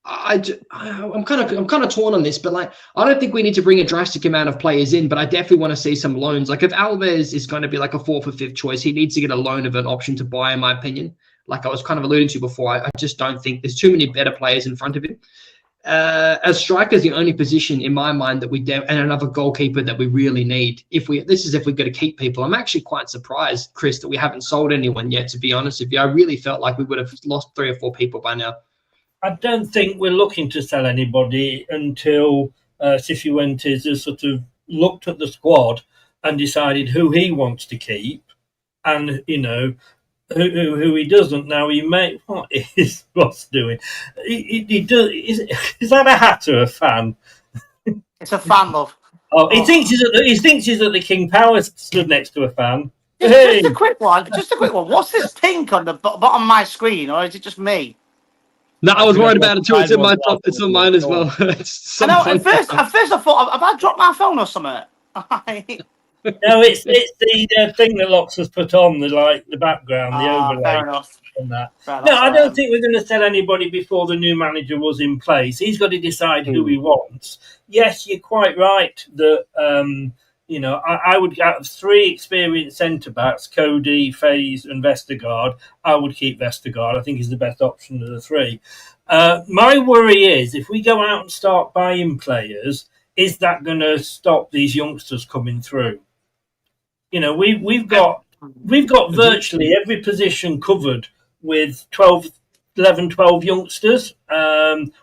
I'm kind of torn on this, but like, I don't think we need to bring a drastic amount of players in, but I definitely want to see some loans. Like, if Alves is going to be like a 4th or 5th choice, he needs to get a loan of an option to buy, in my opinion. Like I was kind of alluding to before, I just don't think there's too many better players in front of him. As striker is the only position in my mind that and another goalkeeper that we really need. If we're going to keep people. I'm actually quite surprised, Chris, that we haven't sold anyone yet, to be honest with you. I really felt like we would have lost 3 or 4 people by now. I don't think we're looking to sell anybody until Cifuentes has sort of looked at the squad and decided who he wants to keep, and who he doesn't. Now he may. What is Ross doing? He does. Is that a hat or a fan? It's a fan, love. Oh, he thinks he's at the King Power stood next to a fan. Just a quick one. What's this pink on the bottom of my screen, or is it just me? No, I was worried about it too. It's in my top. It's on mine as well. I know. At first I thought, have I dropped my phone or something? No, it's the thing that Locks has put on, the background, the overlay. Fair enough. And that. I don't think we're going to sell anybody before the new manager was in place. He's got to decide who he wants. Yes, you're quite right that You know, I would get 3 experienced centre backs: Cody, Faze, and Vestergaard. I would keep Vestergaard. I think he's the best option of the 3. My worry is if we go out and start buying players, is that going to stop these youngsters coming through? You know, we've got virtually every position covered with 11, 12 youngsters.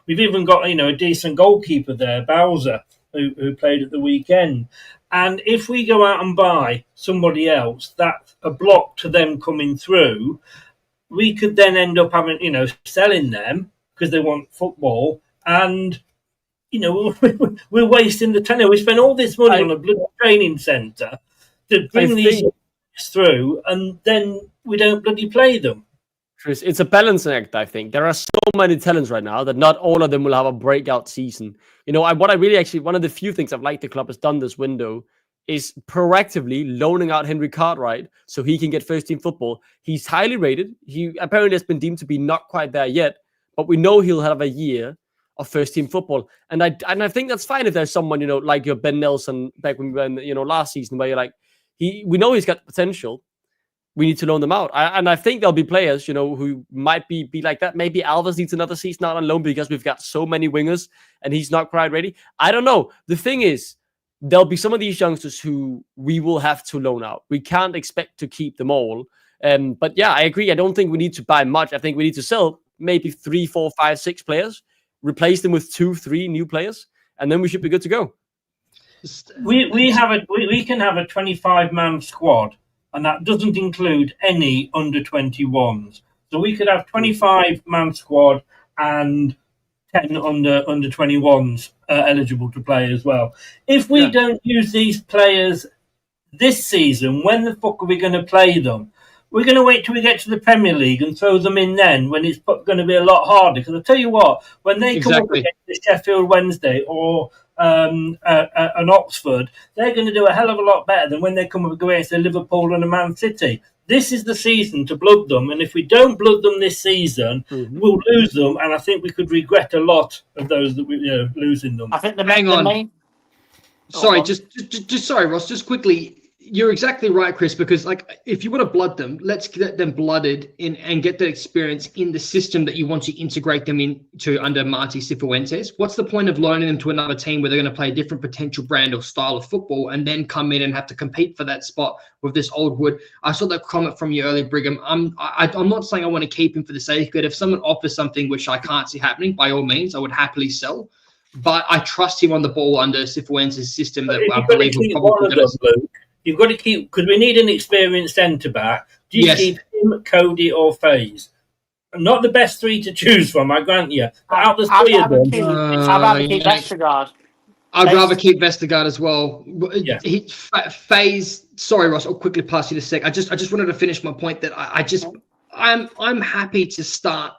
We've even got, you know, a decent goalkeeper there, Bowser, who played at the weekend. And if we go out and buy somebody else, that's a block to them coming through. We could then end up having, you know, selling them because they want football. And, you know, we're wasting the tenner. We spend all this money on a bloody training centre to bring these through, and then we don't bloody play them. Chris, it's a balancing act, I think. There are so many talents right now that not all of them will have a breakout season. You know, one of the few things I've liked the club has done this window is proactively loaning out Henry Cartwright so he can get first-team football. He's highly rated. He apparently has been deemed to be not quite there yet, but we know he'll have a year of first-team football. And I think that's fine if there's someone, you know, like your Ben Nelson back when you know, last season, where you're like, we know he's got potential. We need to loan them out. And I think there'll be players, you know, who might be like that. Maybe Alves needs another season out on loan because we've got so many wingers and he's not quite ready. I don't know. The thing is, there'll be some of these youngsters who we will have to loan out. We can't expect to keep them all. But yeah, I agree. I don't think we need to buy much. I think we need to sell maybe 3, 4, 5, 6 players, replace them with 2, 3 new players, and then we should be good to go. We can have a 25-man squad, and that doesn't include any under 21s. So we could have 25-man squad and 10 under 21s eligible to play as well. If we don't use these players this season, when the fuck are we going to play them? We're going to wait till we get to the Premier League and throw them in then, when it's going to be a lot harder. Because I'll tell you what, when they come up against the Sheffield Wednesday or an Oxford, they're going to do a hell of a lot better than when they come up against a Liverpool and a Man City. This is the season to blood them, and if we don't blood them this season, we'll lose them, and I think we could regret a lot of those that we losing them. I think the Hang on. main... Sorry, just sorry, Ross. Just quickly, you're exactly right, Chris. Because like, if you want to blood them, let's get them blooded in and get the experience in the system that you want to integrate them into under Marti Cifuentes. What's the point of loaning them to another team where they're going to play a different potential brand or style of football and then come in and have to compete for that spot with this old wood? I saw that comment from you earlier, Brigham. I'm not saying I want to keep him for the sake of it. If someone offers something which I can't see happening, by all means, I would happily sell. But I trust him on the ball under Cifuentes' system that I believe will probably them, Luke. You've got to keep, because we need an experienced centre back. Do you keep him, Cody, or Faze? Not the best 3 to choose from, I grant you. Out of the 3 of them, I'd rather keep Vestergaard. I'd rather keep Vestergaard as well. Yeah. Faze. Sorry, Ross. I'll quickly pass you the sec. I just wanted to finish my point that I'm happy to start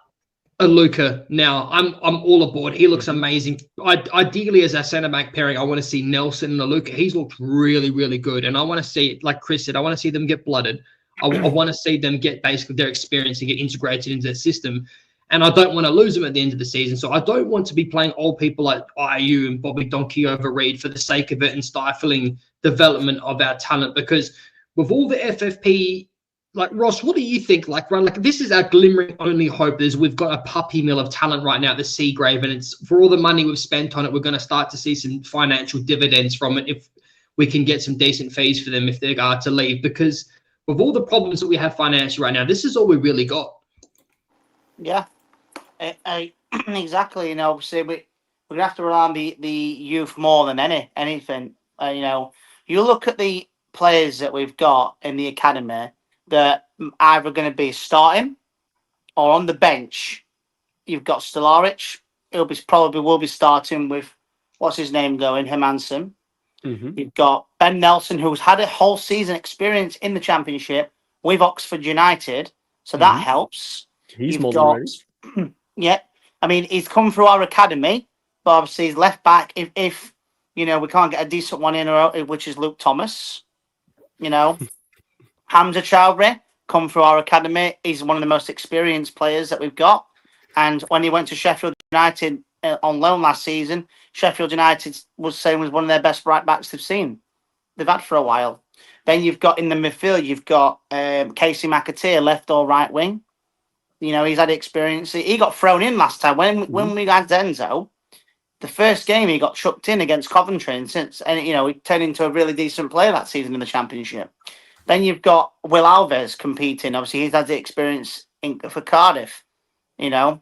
a Luca now. I'm all aboard. He looks amazing. Ideally, as our centre back pairing, I want to see Nelson and Luca. He's looked really, really good, and I want to see, like Chris said, I want to see them get blooded. I want to see them get basically their experience and get integrated into their system. And I don't want to lose them at the end of the season. So I don't want to be playing old people like IU and Bobby Donkey over Reed for the sake of it and stifling development of our talent. Because with all the FFP, like Ross, what do you think? Like this is our glimmering only hope. Is we've got a puppy mill of talent right now at the Seagrave, and it's for all the money we've spent on it, we're going to start to see some financial dividends from it if we can get some decent fees for them if they are to leave. Because with all the problems that we have financially right now, this is all we really got. Yeah, exactly. You know, obviously we're gonna have to rely on the youth more than anything. You know, you look at the players that we've got in the academy that either going to be starting or on the bench. You've got Stolaric. Probably will be starting with what's his name going, Hermansen. You've got Ben Nelson, who's had a whole season experience in the Championship with Oxford United, so that helps. He's more than ready. Yeah, I mean, he's come through our academy, but obviously he's left back. If you know, we can't get a decent one in, which is Luke Thomas. You know, Hamza Chowdhury come through our academy. He's one of the most experienced players that we've got. And when he went to Sheffield United on loan last season, Sheffield United was saying was one of their best right backs they've seen they've had for a while. Then you've got in the midfield, you've got Casey McAteer, left or right wing. You know, he's had experience. He got thrown in last time when we had Zenzo. The first game he got chucked in against Coventry, and he turned into a really decent player that season in the Championship. Then you've got Will Alves competing. Obviously, he's had the experience for Cardiff. You know,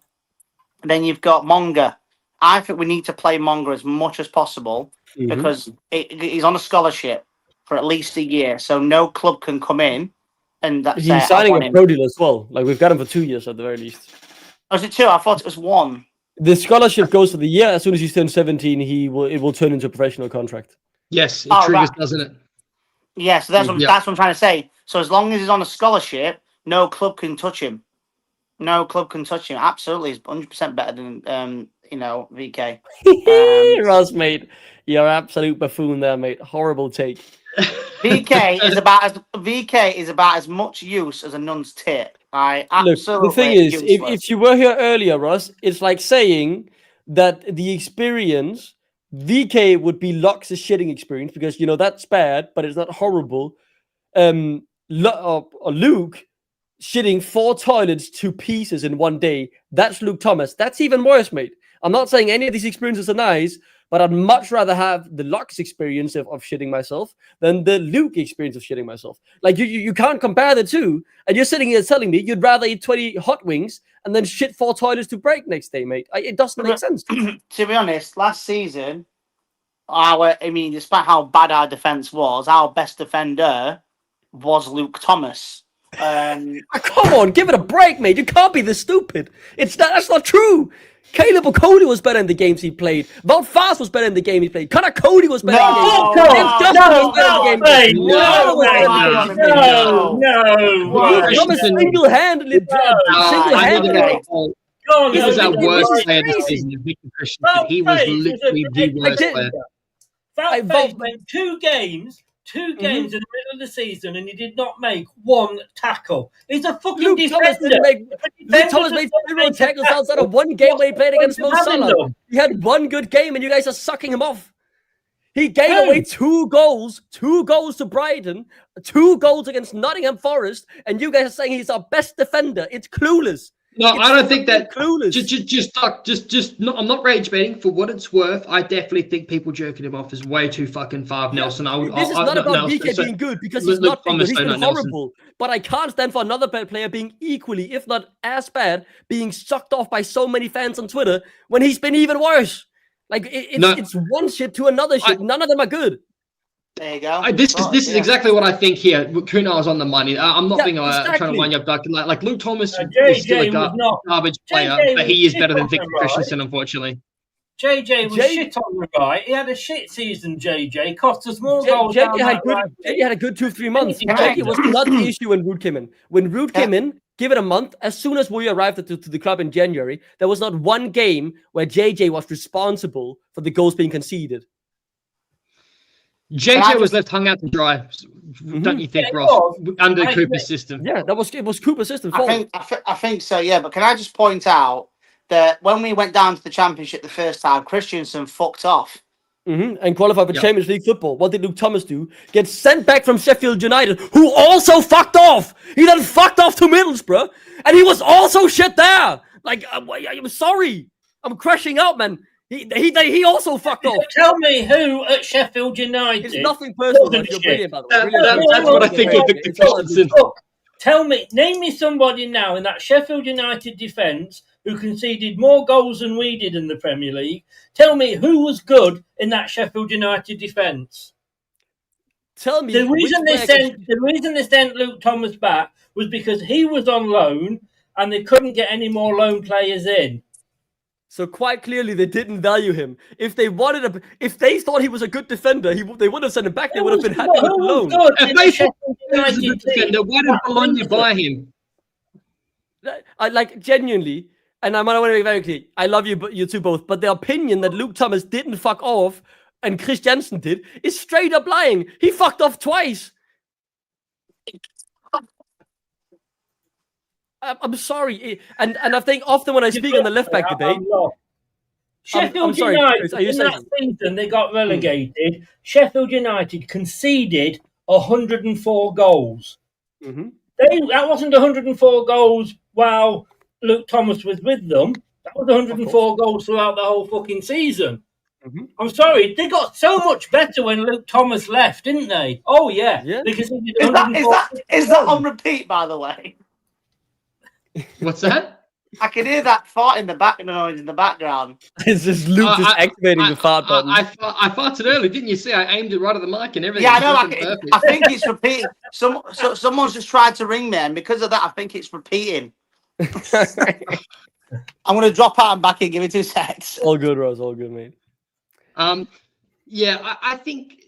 then you've got Monga. I think we need to play Monga as much as possible because he's on a scholarship for at least a year, so no club can come in and that's He's signing a pro deal as well. Like we've got him for 2 years at the very least. Was it 2? I thought it was 1. The scholarship goes for the year. As soon as he's turned 17, it will turn into a professional contract. Yes, it triggers, doesn't it? Yeah, so that's what I'm trying to say. So as long as he's on a scholarship, no club can touch him. No club can touch him. Absolutely, he's 100% better than VK. Ross, mate, you're an absolute buffoon there, mate. Horrible take. VK is about as much use as a nun's tit. Absolutely. Look, the thing is, if you were here earlier, Ross, it's like saying that the experience VK would be Locke's shitting experience because that's bad, but it's not horrible. Luke shitting 4 toilets to pieces in one day. That's Luke Thomas. That's even worse, mate. I'm not saying any of these experiences are nice, but I'd much rather have the Locke's experience of shitting myself than the Luke experience of shitting myself. Like, you can't compare the two, and you're sitting here telling me you'd rather eat 20 hot wings and then shit 4 toilets to break next day, mate. It doesn't make sense. To be honest, last season, despite how bad our defence was, our best defender was Luke Thomas. Come on, give it a break, mate. You can't be this stupid. That's not true. Caleb O'Cody was better in the games he played. Wout Fast was better in the game he played. Connor Cody was better in the game. James Justin was better in the game. No. Thomas single-handedly. He was our worst player this season. Victor Christensen. He was literally the worst player. Wout played 2 games. 2 games in the middle of the season, and he did not make 1 tackle. He's a fucking defender. Luke Thomas made 0 tackles outside of 1 game where he played against Mo Salah. He had 1 good game, and you guys are sucking him off. He gave away 2 goals to Brighton, 2 goals against Nottingham Forest, and you guys are saying he's our best defender. It's clueless. No, I don't think that. Clueless. I'm not rage baiting. For what it's worth, I definitely think people jerking him off is way too fucking far. Nelson, this is not about BK being good because he's not been good. He's been horrible. But I can't stand for another bad player being equally, if not as bad, being sucked off by so many fans on Twitter when he's been even worse. Like it's one shit to another shit. None of them are good. There you go. This is exactly what I think here. Kuna was on the money. I'm not trying to wind you up, Doug. Like Luke Thomas is still a garbage player, but he is better than Victor Christensen, unfortunately. JJ was shit on the right. He had a shit season, JJ. Cost us more goals. JJ had a good 2-3 months. JJ was not the issue when Root came in. When Root came in, give it a month. As soon as we arrived to the club in January, there was not 1 game where JJ was responsible for the goals being conceded. JJ was left hung out to dry, don't you think, Ross? Under Cooper's system. Yeah, it was Cooper's system. I think so, yeah. But can I just point out that when we went down to the Championship the first time, Christensen fucked off. And qualified for Champions League football. What did Luke Thomas do? Get sent back from Sheffield United, who also fucked off. He then fucked off to Middlesbrough, and he was also shit there. Like, I'm sorry. I'm crashing out, man. He also fucked off. Tell me who at Sheffield United. It's nothing personal. You're brilliant, by the way. That's what I think of Victor Christensen. Name me somebody now in that Sheffield United defence who conceded more goals than we did in the Premier League. Tell me who was good in that Sheffield United defence. Tell me. The reason they sent Luke Thomas back was because he was on loan and they couldn't get any more loan players in. So quite clearly, they didn't value him. If they thought he was a good defender, they would have sent him back. They would have been happy with the loan. If they thought he was a good defender, why did Bologna buy him? I like genuinely, and I want to be very clear. I love you two both, but the opinion that Luke Thomas didn't fuck off and Chris Jensen did is straight up lying. He fucked off twice. I'm sorry, and I think often when I speak on the left back debate, Sheffield sorry, United, Chris, are you in saying that season, they got relegated. Sheffield United conceded 104 goals. Mhm. That wasn't 104 goals while Luke Thomas was with them. That was 104 goals throughout the whole fucking season. Mhm. I'm sorry, they got so much better when Luke Thomas left, didn't they? Oh yeah, Yeah. they conceded Is 104. that on repeat, by the way? What's that? I can hear that fart in the back noise in the background. It's just Luke just activating the fart button. I farted early, didn't you see? I aimed it right at the mic and everything. Yeah, I know. Perfect. I think it's repeating. Someone's just tried to ring me, and because of that, I think it's repeating. I'm going to drop out and back in. Give me 2 seconds. All good, Ross. All good, mate. Yeah, I think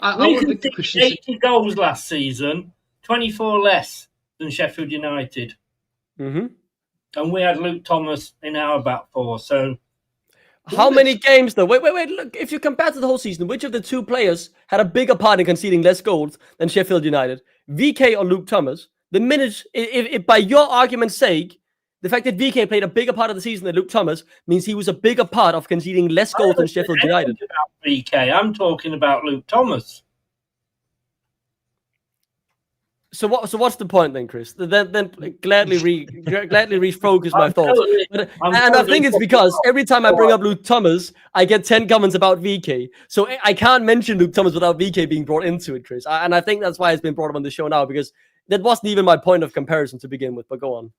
I We would pick conceded 80 goals last season, 24 less than Sheffield United. Mm-hmm. And we had Luke Thomas in our back four. So, how many games though? Wait. Look, if you compare to the whole season, which of the two players had a bigger part in conceding less goals than Sheffield United, VK or Luke Thomas? The minute, if by your argument's sake, the fact that VK played a bigger part of the season than Luke Thomas means he was a bigger part of conceding less goals than Sheffield United. About VK, I'm talking about Luke Thomas. So what's the point then, Chris? Then gladly refocus my thoughts. And I think it's because every time I bring up Luke Thomas, I get 10 comments about VK. So I can't mention Luke Thomas without VK being brought into it, Chris. And I think that's why it's been brought up on the show now, because that wasn't even my point of comparison to begin with. But go on.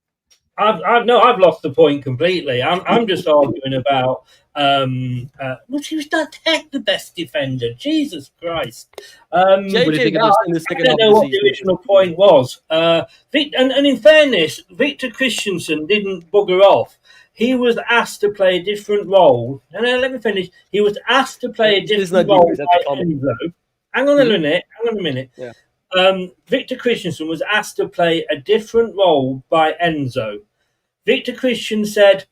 I've lost the point completely. I'm just arguing about he was not the best defender. Jesus Christ. JJ was in the second half I don't know what the original point was. And in fairness, Victor Christensen didn't bugger off. He was asked to play a different role. And let me finish. He was asked to play a different role by Enzo. Hang on a minute. Yeah. Victor Christensen was asked to play a different role by Enzo. Victor Christian said,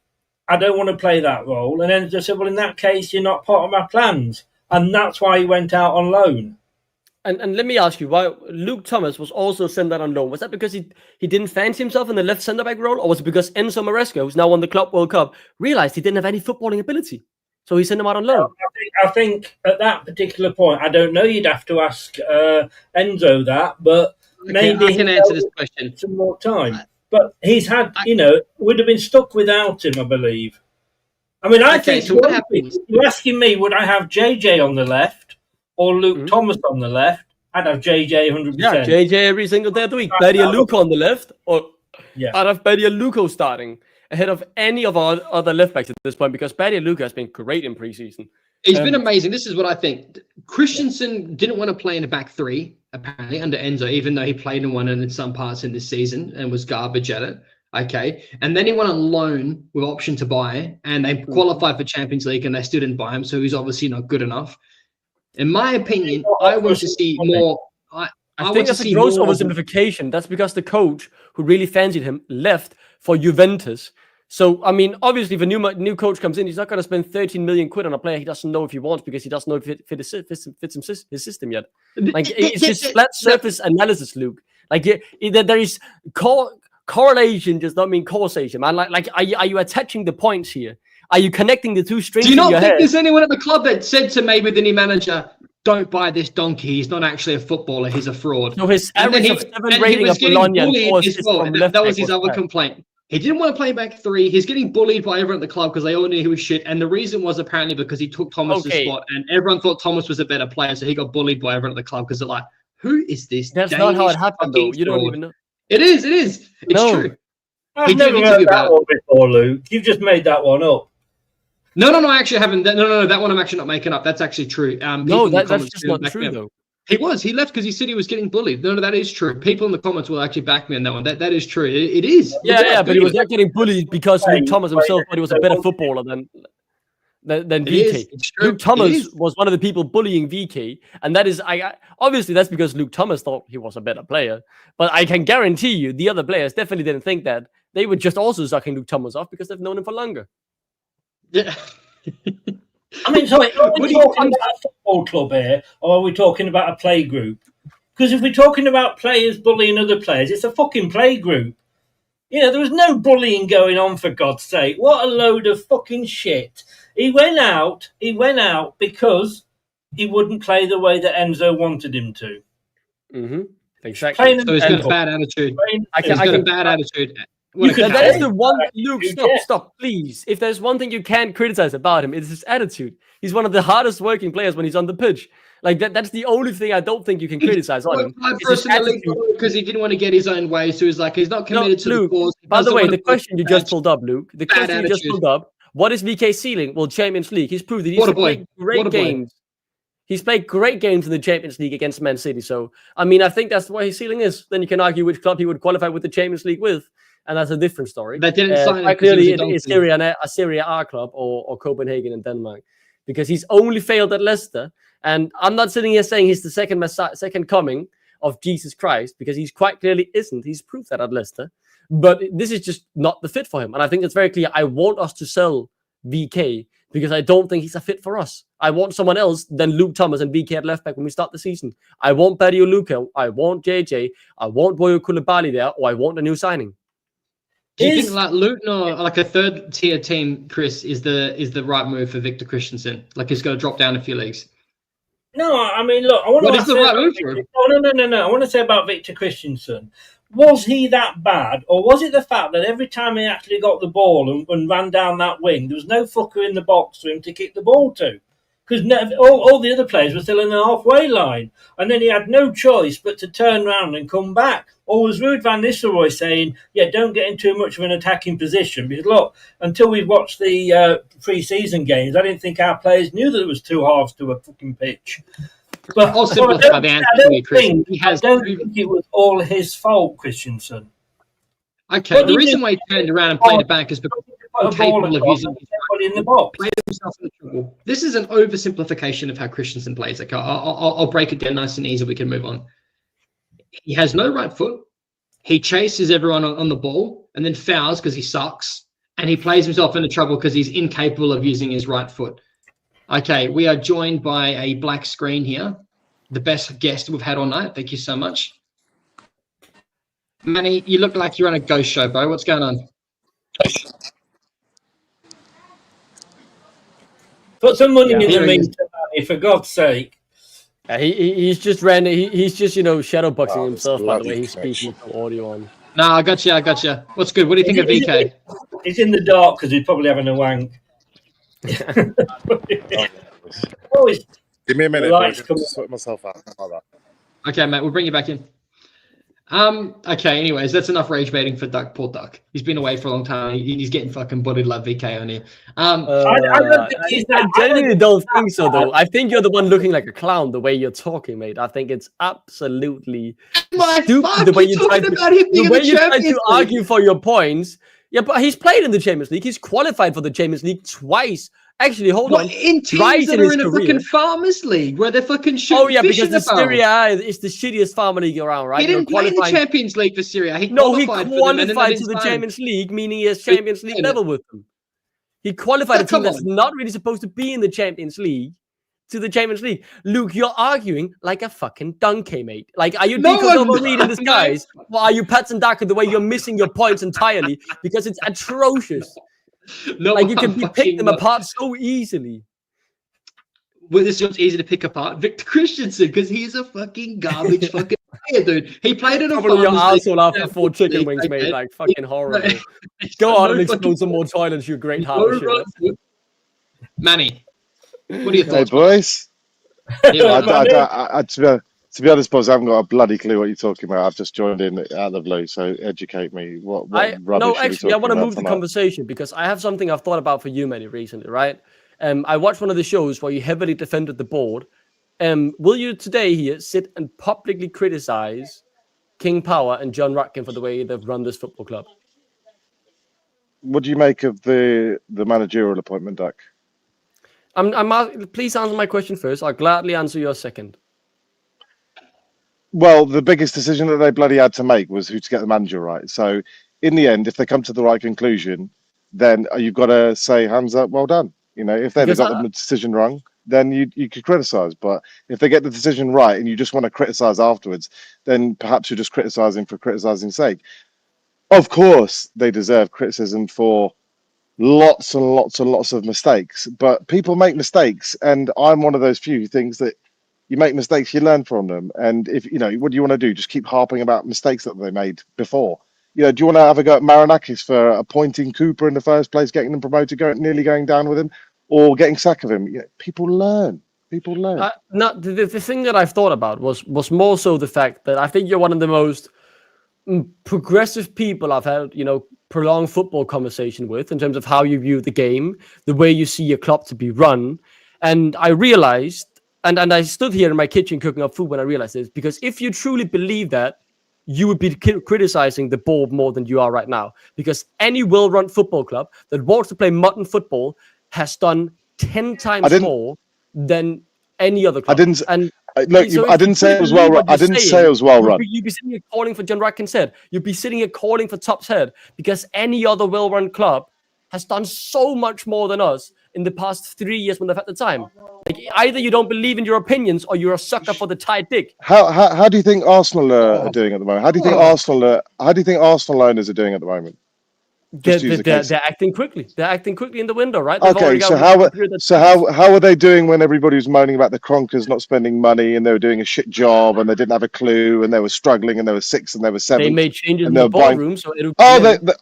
I don't want to play that role. And Enzo said, well, in that case, you're not part of my plans. And that's why he went out on loan. And let me ask you, why Luke Thomas was also sent out on loan? Was that because he didn't fancy himself in the left centre-back role? Or was it because Enzo Maresca, who's now won the Club World Cup, realised he didn't have any footballing ability? So he sent him out on loan. I think at that particular point, I don't know, you'd have to ask Enzo that, but maybe I can answer this question. Some more time. But he's had, would have been stuck without him, I believe. I mean, I think so what happens? You're asking me, would I have JJ on the left or Luke Thomas on the left? I'd have JJ 100%. Yeah, JJ every single day of the week. Betty and Luco on the left, or I'd have Betty and Luco starting ahead of any of our other left backs at this point, because Betty and Luca has been great in preseason. He's been amazing. This is what I think. Christensen didn't want to play in a back three, apparently, under Enzo, even though he played in one in some parts in this season and was garbage at it. Okay. And then he went on loan with option to buy, and they qualified for Champions League and they still didn't buy him. So he's obviously not good enough. In my opinion, I want to see more. I think that's a gross oversimplification. That's because the coach who really fancied him left for Juventus. So, I mean, obviously, if a new coach comes in, he's not going to spend 13 million quid on a player he doesn't know if he wants, because he doesn't know if it fits his system yet. Like, it's just flat surface analysis, Luke. Like, there is correlation does not mean causation, man. Like, are you attaching the points here? Are you connecting the two strings? Do you not in your think head? there's anyone at the club that said to maybe the new manager, don't buy this donkey, he's not actually a footballer, he's a fraud? So his average of 7 rating of Bologna and 4 assists from left that was his other complaint. He didn't want to play back three. He's getting bullied by everyone at the club because they all knew he was shit. And the reason was apparently because he took Thomas's spot, and everyone thought Thomas was a better player. So he got bullied by everyone at the club because they're like, who is this? That's not how it happened, though. You don't even know. It is. It's true. I've never heard that one before, Luke. You've just made that one up. No, I actually haven't. No, that one I'm actually not making up. That's actually true. No, that's just not true, though. He left because he said he was getting bullied. No, that is true. People in the comments will actually back me on that one. That is true. It is. Yeah, but he was not getting bullied because Luke Thomas himself thought he was a better footballer than VK. Luke Thomas was one of the people bullying VK, and that is obviously that's because Luke Thomas thought he was a better player. But I can guarantee you, the other players definitely didn't think that. They were just also sucking Luke Thomas off because they've known him for longer. Yeah. I mean, sorry, are we talking about a football club here, or are we talking about a play group? Because if we're talking about players bullying other players, it's a fucking play group. There was no bullying going on, for God's sake. What a load of fucking shit. He went out because he wouldn't play the way that Enzo wanted him to. Mm-hmm. Exactly. So he's got a bad attitude. I He's got a bad attitude. That is the one. Luke, stop, please. If there's one thing you can't criticize about him, it's his attitude. He's one of the hardest working players when he's on the pitch. Like that's the only thing I don't think you can criticize on him. Because he didn't want to get his own way, so he's like he's not committed to the cause. By the way, the question you just pulled up, Luke. The question you just pulled up. What is VK's ceiling? Well, Champions League. He's proved that he's played great games. He's played great games in the Champions League against Man City. So, I mean, I think that's what his ceiling is. Then you can argue which club he would qualify with the Champions League with, and that's a different story. They didn't sign him. Clearly, it's a Serie A club or Copenhagen in Denmark, because he's only failed at Leicester. And I'm not sitting here saying he's the second coming of Jesus Christ, because he's quite clearly isn't. He's proved that at Leicester. But this is just not the fit for him. And I think it's very clear. I want us to sell VK because I don't think he's a fit for us. I want someone else than Luke Thomas and VK at left back when we start the season. I want Badio Luka. I want JJ. I want Boyo Koulibaly there, or I want a new signing. Do you think like Luton or like a third tier team, Chris, is the right move for Victor Christensen? Like he's got to drop down a few leagues. No, I mean, look, I want What to is the right move for him? No. I want to say about Victor Christensen. Was he that bad, or was it the fact that every time he actually got the ball and ran down that wing, there was no fucker in the box for him to kick the ball to? Because all the other players were still in the halfway line. And then he had no choice but to turn around and come back. Or was Ruud van Nistelrooy saying, don't get in too much of an attacking position? Because, look, until we've watched the pre-season games, I didn't think our players knew that there was two halves to a fucking pitch. But I'll simplify the answer for you, Chris. I don't think it was all his fault, Christensen. Okay, the reason why he turned around and played it back is because he's capable of using in the box. This is an oversimplification of how Christensen plays. Okay, I'll break it down nice and easy. We can move on. He has no right foot. He chases everyone on the ball and then fouls because he sucks. And he plays himself into trouble because he's incapable of using his right foot. Okay, we are joined by a black screen here. The best guest we've had all night. Thank you so much. Manny, you look like you're on a ghost show, bro. What's going on? Put some money in the meter, Manny, for God's sake. He's just random. He's just shadow boxing himself by the way he's speaking from audio on. No, I got you. What's good? What do you think of VK? He's in the dark because he's probably having a wank. Give me a minute. I'll just sort myself out. Like that. Okay, mate. We'll bring you back in. Okay. Anyways, that's enough rage baiting for Poor Duck. He's been away for a long time. He's getting fucking bodied like VK on here. I genuinely don't think so, though. I think you're the one looking like a clown the way you're talking, mate. I think it's absolutely stupid the way you try to argue for your points. Yeah, but he's played in the Champions League. He's qualified for the Champions League twice. Actually, hold on. In teams that are in a fucking Farmers League where they're fucking shooting. Oh yeah, because the Serie A is the shittiest farmer league around, right? He didn't play in the Champions League for Serie A. He qualified to the Champions League, meaning he has Champions League level with them. He qualified a team that's not really supposed to be in the Champions League to the Champions League. Luke, you're arguing like a fucking donkey, mate. Like, are you reading this, guys? Or are you Pats and Daka the way you're missing your points entirely because it's atrocious? No, like you can pick them apart so easily. Well, this is easy to pick apart. Victor Christensen, because he's a fucking garbage fucking player, dude. He played in a Probably your asshole after 4 chicken wings, mate. Like fucking horrible. Go on and explode some more toilets, you great Harbour. Manny, what are your thoughts? Hey, boys. To be honest, boys, I haven't got a bloody clue what you're talking about. I've just joined in out of the blue, so educate me. What rubbish no, actually, I want to move the tonight? conversation because I have something I've thought about for you, Manny, recently, right? I watched one of the shows where you heavily defended the board. Will you today here sit and publicly criticize King Power and John Rutkin for the way they've run this football club? What do you make of the managerial appointment, Dak? Please answer my question first. I'll gladly answer your second. Well, the biggest decision that they bloody had to make was who to get the manager right. So, in the end, if they come to the right conclusion, then you've got to say, hands up, well done. If they'd got the decision wrong, then you could criticise. But if they get the decision right and you just want to criticise afterwards, then perhaps you're just criticising for criticising's sake. of course, they deserve criticism for lots and lots and lots of mistakes. But people make mistakes, and I'm one of those few who thinks that you make mistakes, you learn from them. And if what do you want to do? Just keep harping about mistakes that they made before. Do you want to have a go at Marinakis for appointing Cooper in the first place, getting them promoted, nearly going down with him, or getting sack of him? People learn. People learn. The thing that I've thought about was more so the fact that I think you're one of the most progressive people I've had, prolonged football conversation with in terms of how you view the game, the way you see your club to be run. And I realized, and I stood here in my kitchen cooking up food when I realized this, because if you truly believe that, you would be criticizing the board more than you are right now. Because any well-run football club that wants to play modern football has done 10 times more than any other club. I didn't say it was well run. I didn't say it was well run. You'd be sitting here calling for John Ratkin's head. You'd be sitting here calling for Top's head, because any other well-run club has done so much more than us in the past 3 years when they've had the time. Like, either you don't believe in your opinions or you're a sucker for the tight dick. How do you think Arsenal are doing at the moment? How do you think Arsenal owners are doing at the moment? They're acting quickly. They're acting quickly in the window, right? Okay, so how are they doing when everybody was moaning about the Kronkers not spending money and they were doing a shit job and they didn't have a clue and they were struggling and they were 6th and they were 7th? They made changes in the boardroom, so it'll.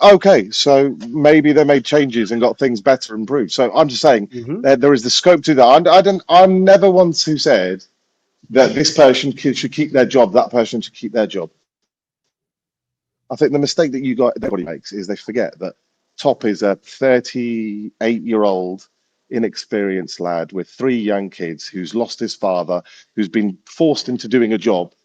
Okay, so maybe they made changes and got things better improved. So I'm just saying that there is the scope to that. I'm never once who said that this person should keep their job, that person should keep their job. I think the mistake that everybody makes is they forget that Top is a 38-year-old inexperienced lad with 3 young kids who's lost his father, who's been forced into doing a job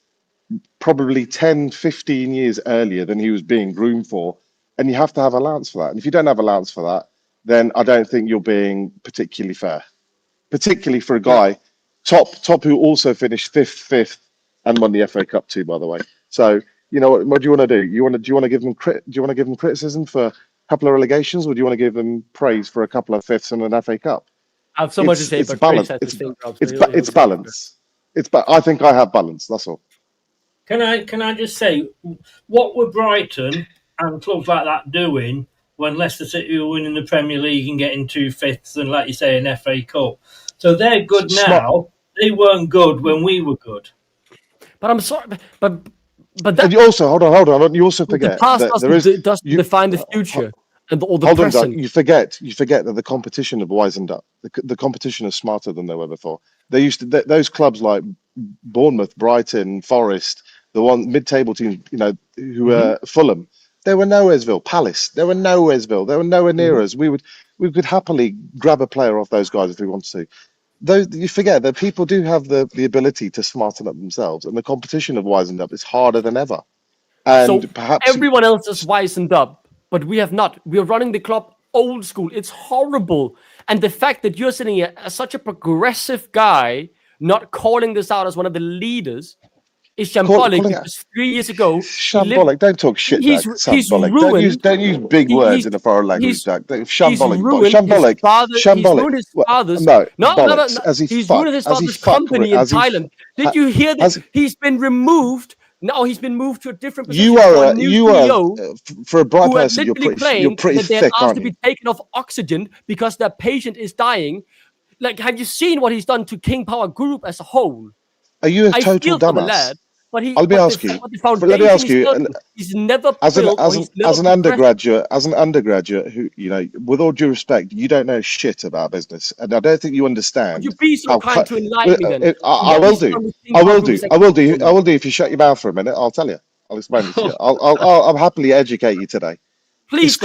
probably 10, 15 years earlier than he was being groomed for. And you have to have allowance for that. And if you don't have allowance for that, then I don't think you're being particularly fair, particularly for a guy, Top who also finished fifth and won the FA Cup too, by the way. So, what do you want to do? Do you want to give them criticism for a couple of relegations, or do you want to give them praise for a couple of fifths and an FA Cup? I have so much to say, but balance. It's balance. I think I have balance. That's all. Can I just say, what were Brighton and clubs like that doing when Leicester City were winning the Premier League and getting 2 fifths and, like you say, an FA Cup? So they're good now. They weren't good when we were good. But I'm sorry, but that, and you also hold on. You also forget the past that doesn't define the future, or the hold present. On, you forget that the competition have wisened up. The competition is smarter than they were before. They used to those clubs like Bournemouth, Brighton, Forest, the one mid-table team, who were Fulham. They were nowheresville. Palace. They were nowheresville. They were nowhere near us. We could happily grab a player off those guys if we wanted to. Though you forget that people do have the ability to smarten up themselves, and the competition of wisened up is harder than ever. And so perhaps everyone else has wisened up, but we have not. We are running the club old school. It's horrible. And the fact that you're sitting here as such a progressive guy, not calling this out as one of the leaders, is shambolic. Because 3 years ago, shambolic. Don't talk shit. He's ruined. Don't use big words in a foreign language, Jack. Shambolic. He's ruined his father's. He's ruined his father's company in Thailand. Did you hear that? He's been removed. No, he's been moved to a different position. You are for a bright person. You're pretty that they're thick, asked aren't to you? be taken off oxygen because their patient is dying. Like, have you seen what he's done to King Power Group as a whole? Are you a total dumbass? Let me ask you. He's never as an undergraduate who, with all due respect, you don't know shit about business, and I don't think you understand. Would you be so kind to enlighten me then? I will do. If you shut your mouth for a minute, I'll tell you. I'll explain it to you. I'll happily educate you today. Please,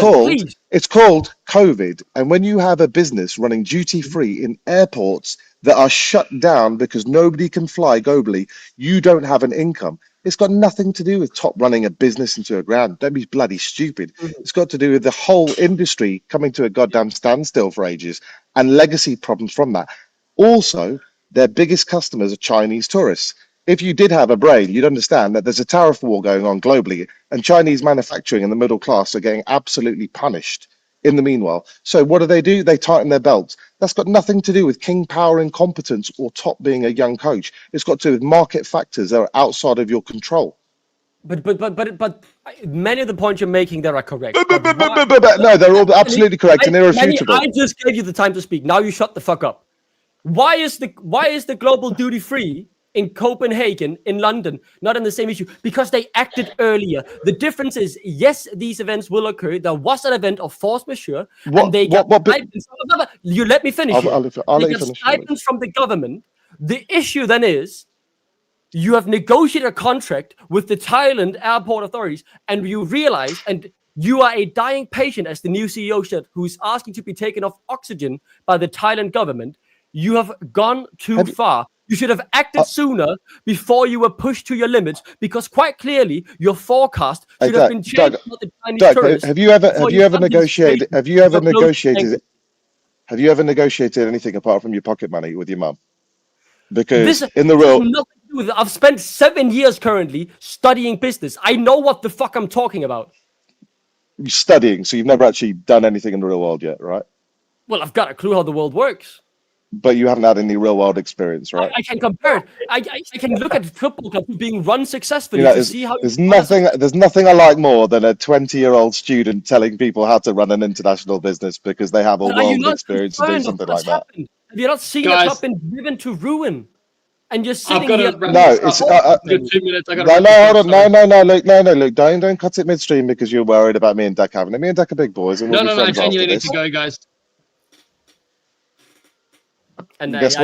it's called COVID, and when you have a business running duty free in airports that are shut down because nobody can fly globally, you don't have an income. It's got nothing to do with Top running a business into a ground. Don't be bloody stupid. It's got to do with the whole industry coming to a goddamn standstill for ages and legacy problems from that. Also, their biggest customers are Chinese tourists. If you did have a brain, you'd understand that there's a tariff war going on globally, and Chinese manufacturing and the middle class are getting absolutely punished in the meanwhile. So what do? They tighten their belts. That's got nothing to do with King Power incompetence or Top being a young coach. It's got to do with market factors that are outside of your control. But Many of the points you're making there are correct. No, they're all absolutely correct and irrefutable. I just gave you the time to speak. Now you shut the fuck up. Why is the global duty free in Copenhagen, in London, not in the same issue? Because they acted earlier. The difference is, yes, these events will occur. There was an event of force majeure, and they got stipends. You let me finish. I'll let you finish. Stipends from the government. The issue then is, you have negotiated a contract with the Thailand airport authorities, and you realize, and you are a dying patient, as the new CEO said, who is asking to be taken off oxygen by the Thailand government. You have gone too far. You should have acted sooner before you were pushed to your limits, because quite clearly your forecast should have been changed. Doug, have you ever negotiated anything apart from your pocket money with your mum? Because in the real, nothing to do with it. I've spent 7 years currently studying business. I know what the fuck I'm talking about. You're studying, so you've never actually done anything in the real world yet, right? Well, I've got a clue how the world works. But you haven't had any real world experience, right? I can compare it. I can look at football clubs being run successfully to see how. There's nothing I like more than a 20-year-old student telling people how to run an international business because they have a world experience to do something like that. Have you not seen a club been driven to ruin? And you're sitting here. No, it's 2 minutes. Hold on. Luke, don't cut it midstream because you're worried about me and Dak having it. Me and Dak are big boys, and we'll be friends after this. Need to go, guys. And I guess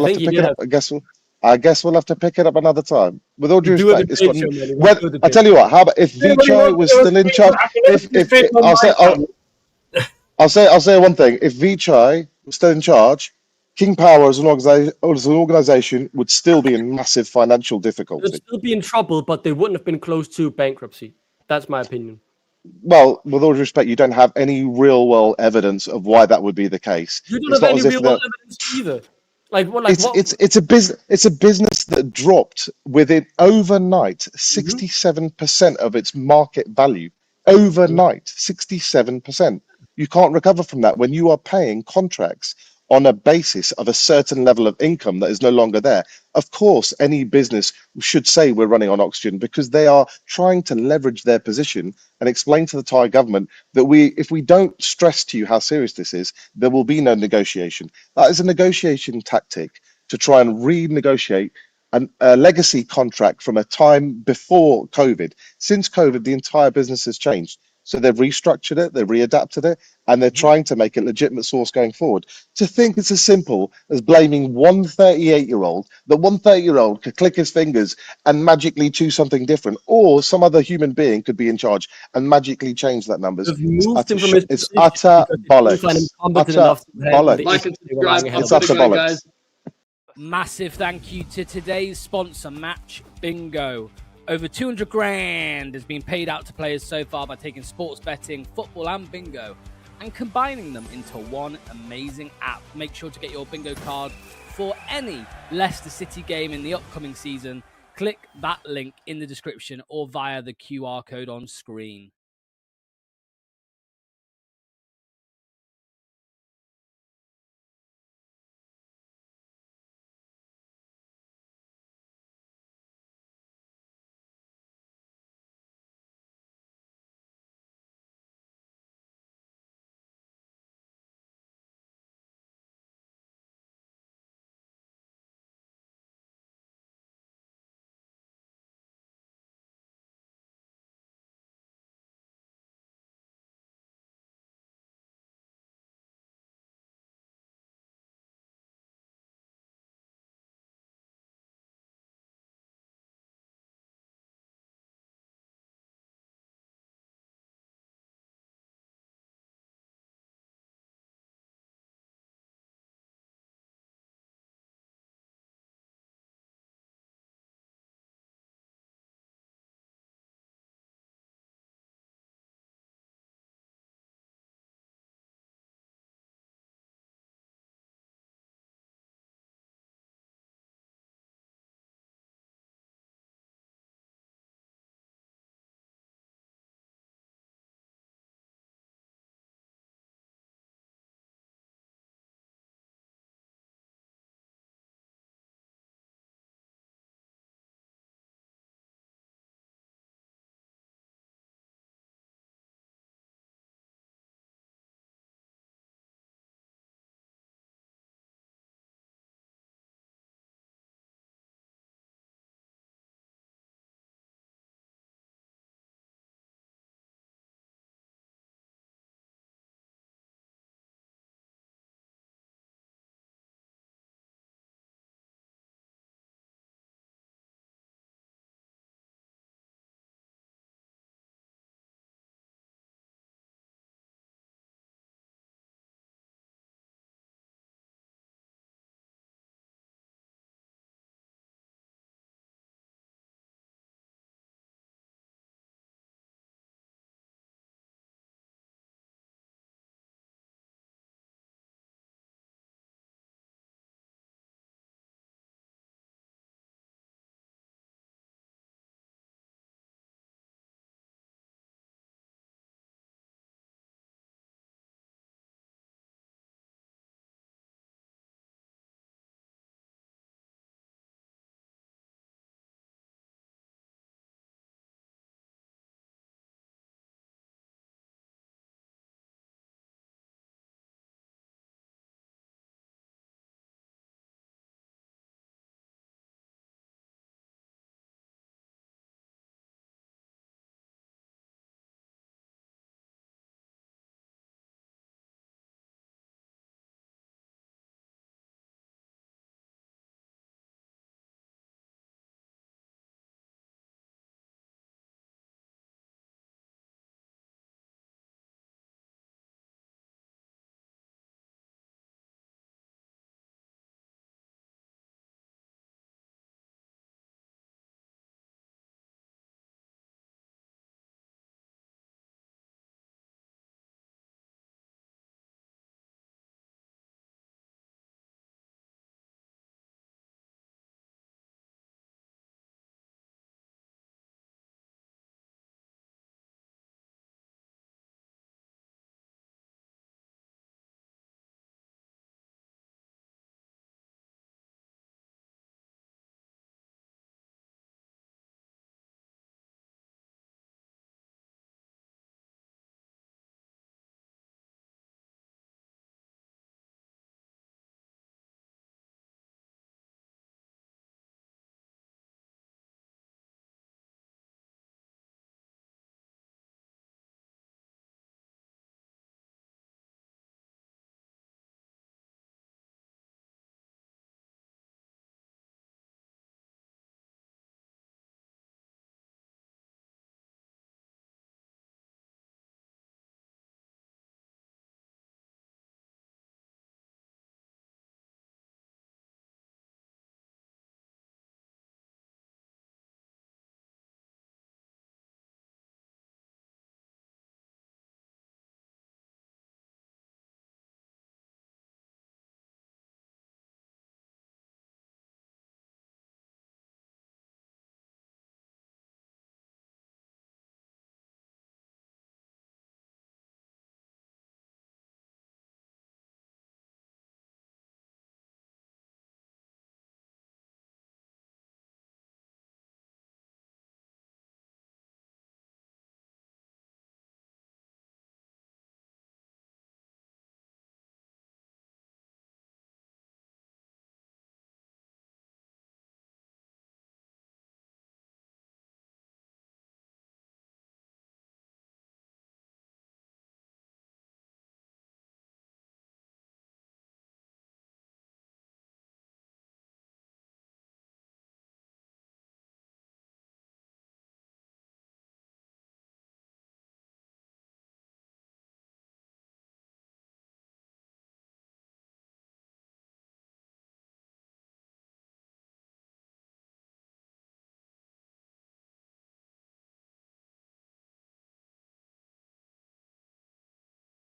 we'll have to pick it up another time. With all due respect, I tell you what. How about if Vichai was still in charge? I'll say one thing. If Vichai was still in charge, King Power as an organization would still be in massive financial difficulty. They'd still be in trouble, but they wouldn't have been close to bankruptcy. That's my opinion. Well, with all due respect, you don't have any real world evidence of why that would be the case. You don't have any real world evidence either. It's a business that dropped within overnight 67% of its market value. Overnight, 67%. You can't recover from that when you are paying contracts on a basis of a certain level of income that is no longer there. Of course, any business should say we're running on oxygen because they are trying to leverage their position and explain to the Thai government that if we don't stress to you how serious this is, there will be no negotiation. That is a negotiation tactic to try and renegotiate a legacy contract from a time before COVID. Since COVID, the entire business has changed. So they've restructured it, they've readapted it, and they're trying to make it a legitimate source going forward. To think it's as simple as blaming one 38-year-old, that one 30-year-old could click his fingers and magically choose something different, or some other human being could be in charge and magically change that numbers. It's utter bollocks. It's utter bollocks. Massive thank you to today's sponsor, Match Bingo. Over 200 grand has been paid out to players so far by taking sports betting, football and bingo and combining them into one amazing app. Make sure to get your bingo card for any Leicester City game in the upcoming season. Click that link in the description or via the QR code on screen.